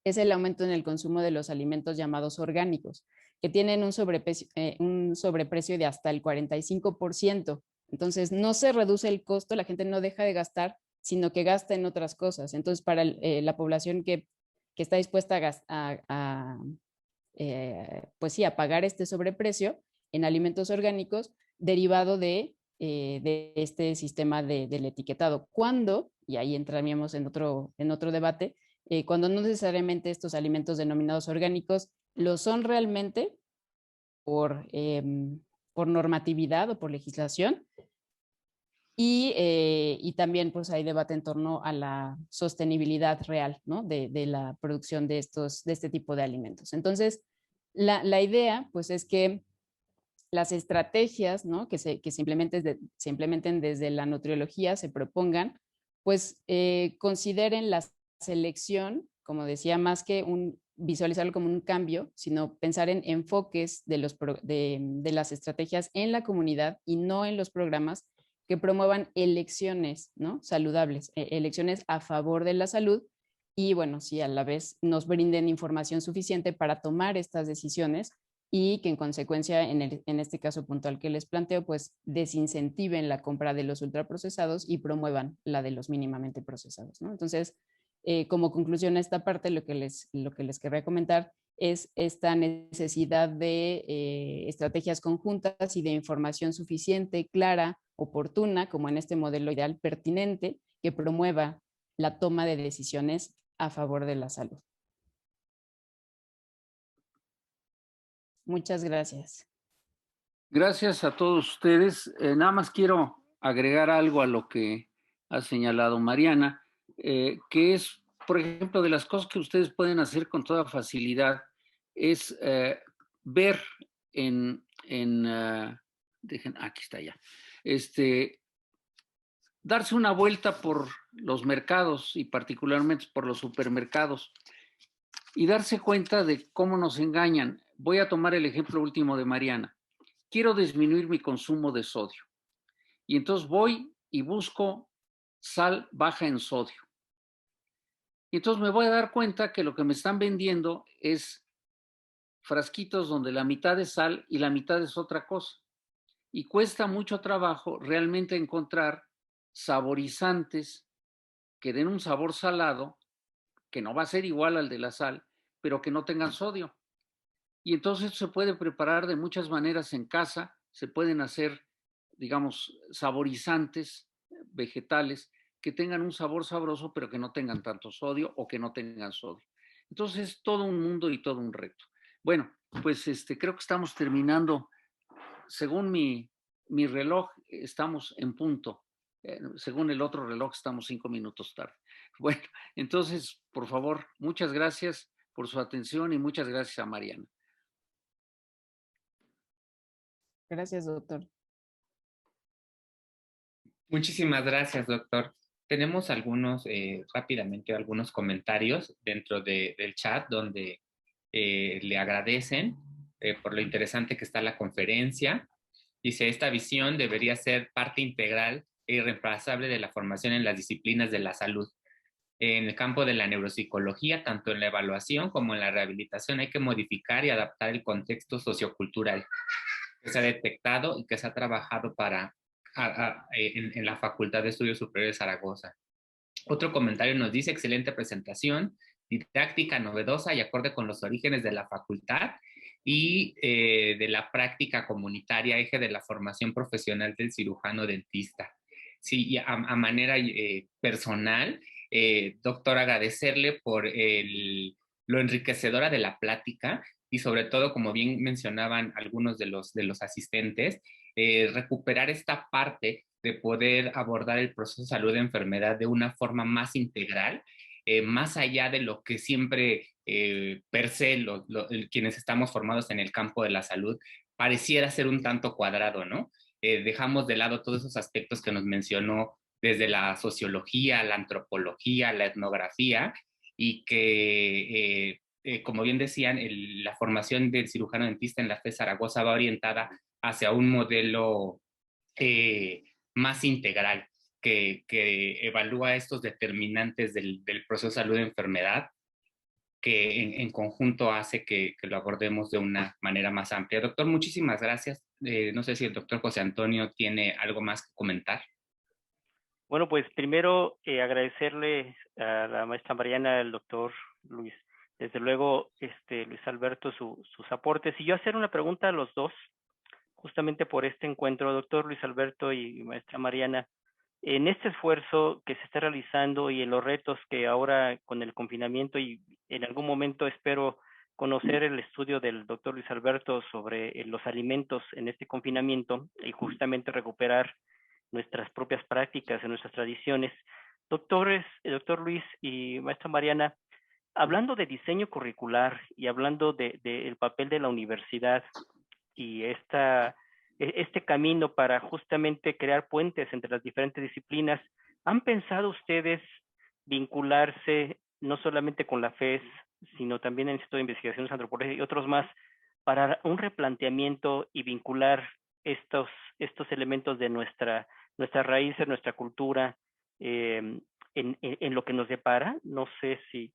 es el aumento en el consumo de los alimentos llamados orgánicos, que tienen un sobreprecio de hasta el 45%. Entonces, no se reduce el costo, la gente no deja de gastar, sino que gasta en otras cosas. Entonces, para la población que está dispuesta pues sí, a pagar este sobreprecio en alimentos orgánicos derivado de este sistema del etiquetado. ¿Cuándo? Y ahí entraríamos en otro debate, cuando no necesariamente estos alimentos denominados orgánicos lo son realmente por normatividad o por legislación, y también pues hay debate en torno a la sostenibilidad real, ¿no? de la producción de este tipo de alimentos. Entonces, la idea pues es que las estrategias, ¿no? que se implementen desde la nutriología, se propongan, pues consideren la selección, como decía, más que visualizarlo como un cambio, sino pensar en enfoques de las estrategias en la comunidad y no en los programas que promuevan elecciones, ¿no? saludables, elecciones a favor de la salud, y bueno, sí, a la vez nos brinden información suficiente para tomar estas decisiones y que en consecuencia, en este caso puntual que les planteo, pues desincentiven la compra de los ultraprocesados y promuevan la de los mínimamente procesados, ¿no? Entonces, como conclusión a esta parte, lo que les querría comentar es esta necesidad de estrategias conjuntas y de información suficiente, clara, oportuna, como en este modelo ideal pertinente, que promueva la toma de decisiones a favor de la salud. Muchas gracias. Gracias a todos ustedes. Nada más quiero agregar algo a lo que ha señalado Mariana, que es, por ejemplo, de las cosas que ustedes pueden hacer con toda facilidad, es ver aquí está ya, darse una vuelta por los mercados y particularmente por los supermercados y darse cuenta de cómo nos engañan. Voy a tomar el ejemplo último de Mariana. Quiero disminuir mi consumo de sodio. Y entonces voy y busco sal baja en sodio. Y entonces me voy a dar cuenta que lo que me están vendiendo es frasquitos donde la mitad es sal y la mitad es otra cosa. Y cuesta mucho trabajo realmente encontrar saborizantes que den un sabor salado, que no va a ser igual al de la sal, pero que no tengan sodio. Y entonces se puede preparar de muchas maneras en casa, se pueden hacer, digamos, saborizantes vegetales que tengan un sabor sabroso, pero que no tengan tanto sodio o que no tengan sodio. Entonces es todo un mundo y todo un reto. Bueno, pues creo que estamos terminando. Según mi reloj, estamos en punto. Según el otro reloj, estamos 5 minutos tarde. Bueno, entonces, por favor, muchas gracias por su atención y muchas gracias a Mariana. Gracias, doctor. Muchísimas gracias, doctor. Tenemos rápidamente algunos comentarios dentro del chat donde le agradecen por lo interesante que está la conferencia. Dice, esta visión debería ser parte integral e irreemplazable de la formación en las disciplinas de la salud. En el campo de la neuropsicología, tanto en la evaluación como en la rehabilitación, hay que modificar y adaptar el contexto sociocultural que se ha detectado y que se ha trabajado en la Facultad de Estudios Superiores de Zaragoza. Otro comentario nos dice, excelente presentación, didáctica, novedosa y acorde con los orígenes de la facultad y de la práctica comunitaria, eje de la formación profesional del cirujano dentista. Sí, y a manera personal, Doctor, agradecerle por lo enriquecedora de la plática y sobre todo, como bien mencionaban algunos de los asistentes, recuperar esta parte de poder abordar el proceso de salud de enfermedad de una forma más integral, más allá de lo que siempre per se quienes estamos formados en el campo de la salud pareciera ser un tanto cuadrado, ¿no? Dejamos de lado todos esos aspectos que nos mencionó desde la sociología, la antropología, la etnografía, y que, como bien decían, la formación del cirujano dentista en la FES Zaragoza va orientada hacia un modelo más integral, que evalúa estos determinantes del proceso de salud de enfermedad, que en conjunto hace que lo abordemos de una manera más amplia. Doctor, muchísimas gracias. No sé si el doctor José Antonio tiene algo más que comentar. Bueno, pues primero agradecerle a la maestra Mariana, al doctor Luis, desde luego Luis Alberto, sus aportes. Y yo hacer una pregunta a los dos, justamente por este encuentro, doctor Luis Alberto y maestra Mariana. En este esfuerzo que se está realizando y en los retos que ahora con el confinamiento, y en algún momento espero conocer el estudio del doctor Luis Alberto sobre los alimentos en este confinamiento y justamente recuperar nuestras propias prácticas y nuestras tradiciones. Doctor Luis y maestra Mariana, hablando de diseño curricular y hablando del papel de la universidad y este camino para justamente crear puentes entre las diferentes disciplinas, ¿han pensado ustedes vincularse no solamente con la FES, sino también en el Instituto de Investigaciones Antropológicas y otros más, para un replanteamiento y vincular estos elementos de nuestras raíces, nuestra cultura, en lo que nos depara? No sé si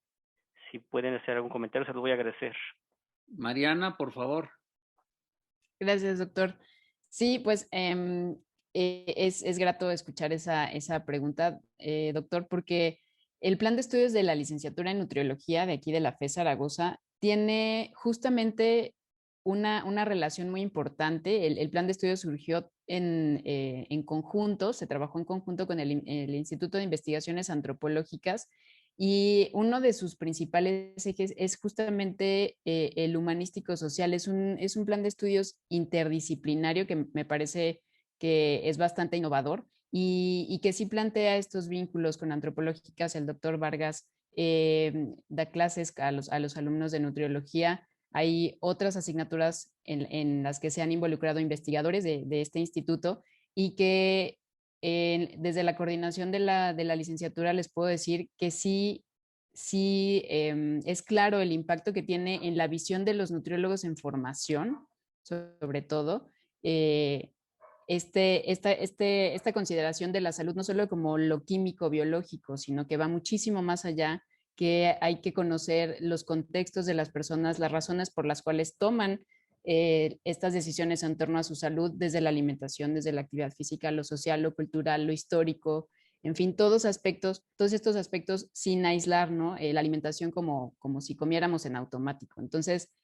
pueden hacer algún comentario, se los voy a agradecer. Mariana, por favor. Gracias, doctor. Sí, pues es grato escuchar esa pregunta, doctor, porque el plan de estudios de la licenciatura en nutriología de aquí de la FES Zaragoza tiene justamente una relación muy importante. El plan de estudios surgió en conjunto, se trabajó en conjunto con el Instituto de Investigaciones Antropológicas, y uno de sus principales ejes es justamente el humanístico social. Es un plan de estudios interdisciplinario que me parece que es bastante innovador y que sí plantea estos vínculos con antropológicas. El doctor Vargas da clases a los alumnos de nutriología. Hay otras asignaturas en las que se han involucrado investigadores de este instituto, y que desde la coordinación de la licenciatura les puedo decir que sí es claro el impacto que tiene en la visión de los nutriólogos en formación, sobre todo, esta consideración de la salud no solo como lo químico, biológico, sino que va muchísimo más allá, que hay que conocer los contextos de las personas, las razones por las cuales toman estas decisiones en torno a su salud, desde la alimentación, desde la actividad física, lo social, lo cultural, lo histórico, en fin, todos estos aspectos sin aislar, ¿no? La alimentación como si comiéramos en automático. Entonces,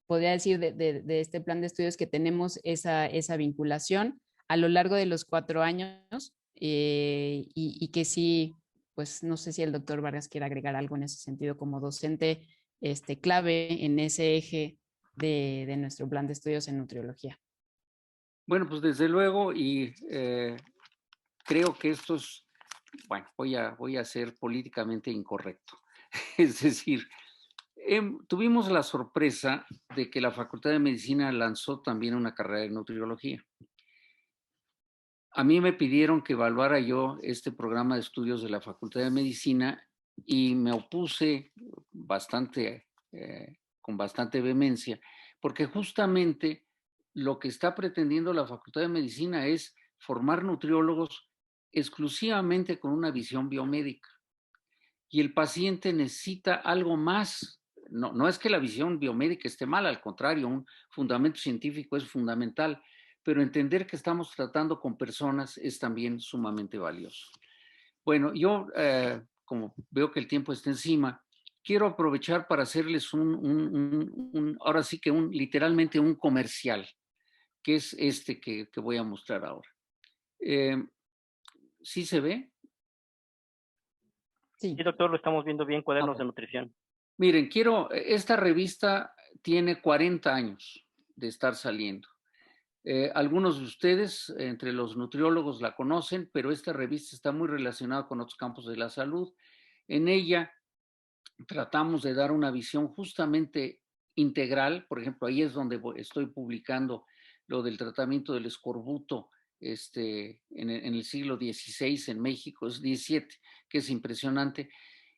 podría decir de este plan de estudios que tenemos esa vinculación a lo largo de los 4 años, y que sí, pues no sé si el doctor Vargas quiere agregar algo en ese sentido como docente clave en ese eje de nuestro plan de estudios en nutriología. Bueno, pues desde luego, y creo que esto es, bueno, voy a ser políticamente incorrecto. Es decir, tuvimos la sorpresa de que la Facultad de Medicina lanzó también una carrera de nutriología. A mí me pidieron que evaluara yo este programa de estudios de la Facultad de Medicina y me opuse con bastante vehemencia, porque justamente lo que está pretendiendo la Facultad de Medicina es formar nutriólogos exclusivamente con una visión biomédica. Y el paciente necesita algo más. No es que la visión biomédica esté mal, al contrario, un fundamento científico es fundamental, pero entender que estamos tratando con personas es también sumamente valioso. Bueno, yo, como veo que el tiempo está encima, quiero aprovechar para hacerles ahora sí que literalmente un comercial, que es este que voy a mostrar ahora. ¿Sí se ve? Sí. Sí, doctor, lo estamos viendo bien, Cuadernos Ok. de Nutrición. Miren, esta revista tiene 40 años de estar saliendo. Algunos de ustedes, entre los nutriólogos, la conocen, pero esta revista está muy relacionada con otros campos de la salud. En ella tratamos de dar una visión justamente integral. Por ejemplo, ahí es donde estoy publicando lo del tratamiento del escorbuto en el siglo XVI en México, es XVII, que es impresionante.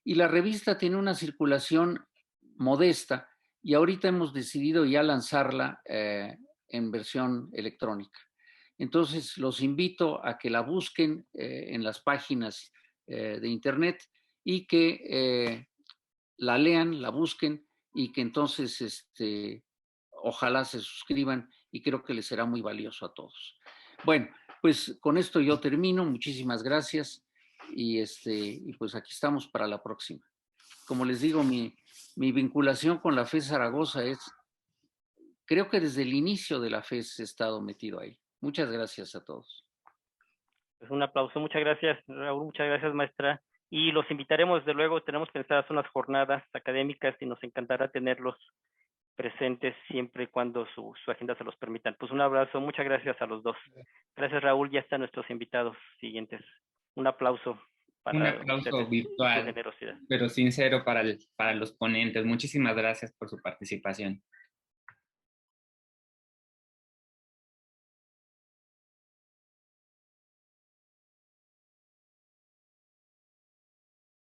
Y la revista tiene una circulación modesta y ahorita hemos decidido ya lanzarla en versión electrónica. Entonces, los invito a que la busquen en las páginas de internet y que la lean, la busquen y que entonces ojalá se suscriban y creo que les será muy valioso a todos. Bueno, pues con esto yo termino. Muchísimas gracias y pues aquí estamos para la próxima. Como les digo, mi vinculación con la FES Zaragoza creo que desde el inicio de la FES he estado metido ahí. Muchas gracias a todos. Pues un aplauso. Muchas gracias, Raúl. Muchas gracias, maestra. Y los invitaremos, desde luego, tenemos pensadas unas jornadas académicas y nos encantará tenerlos presentes siempre y cuando su agenda se los permitan. Pues un abrazo, muchas gracias a los dos. Gracias, Raúl. Ya están nuestros invitados siguientes. Un aplauso Un para aplauso ustedes, su virtual, generosidad. pero sincero para los ponentes. Muchísimas gracias por su participación.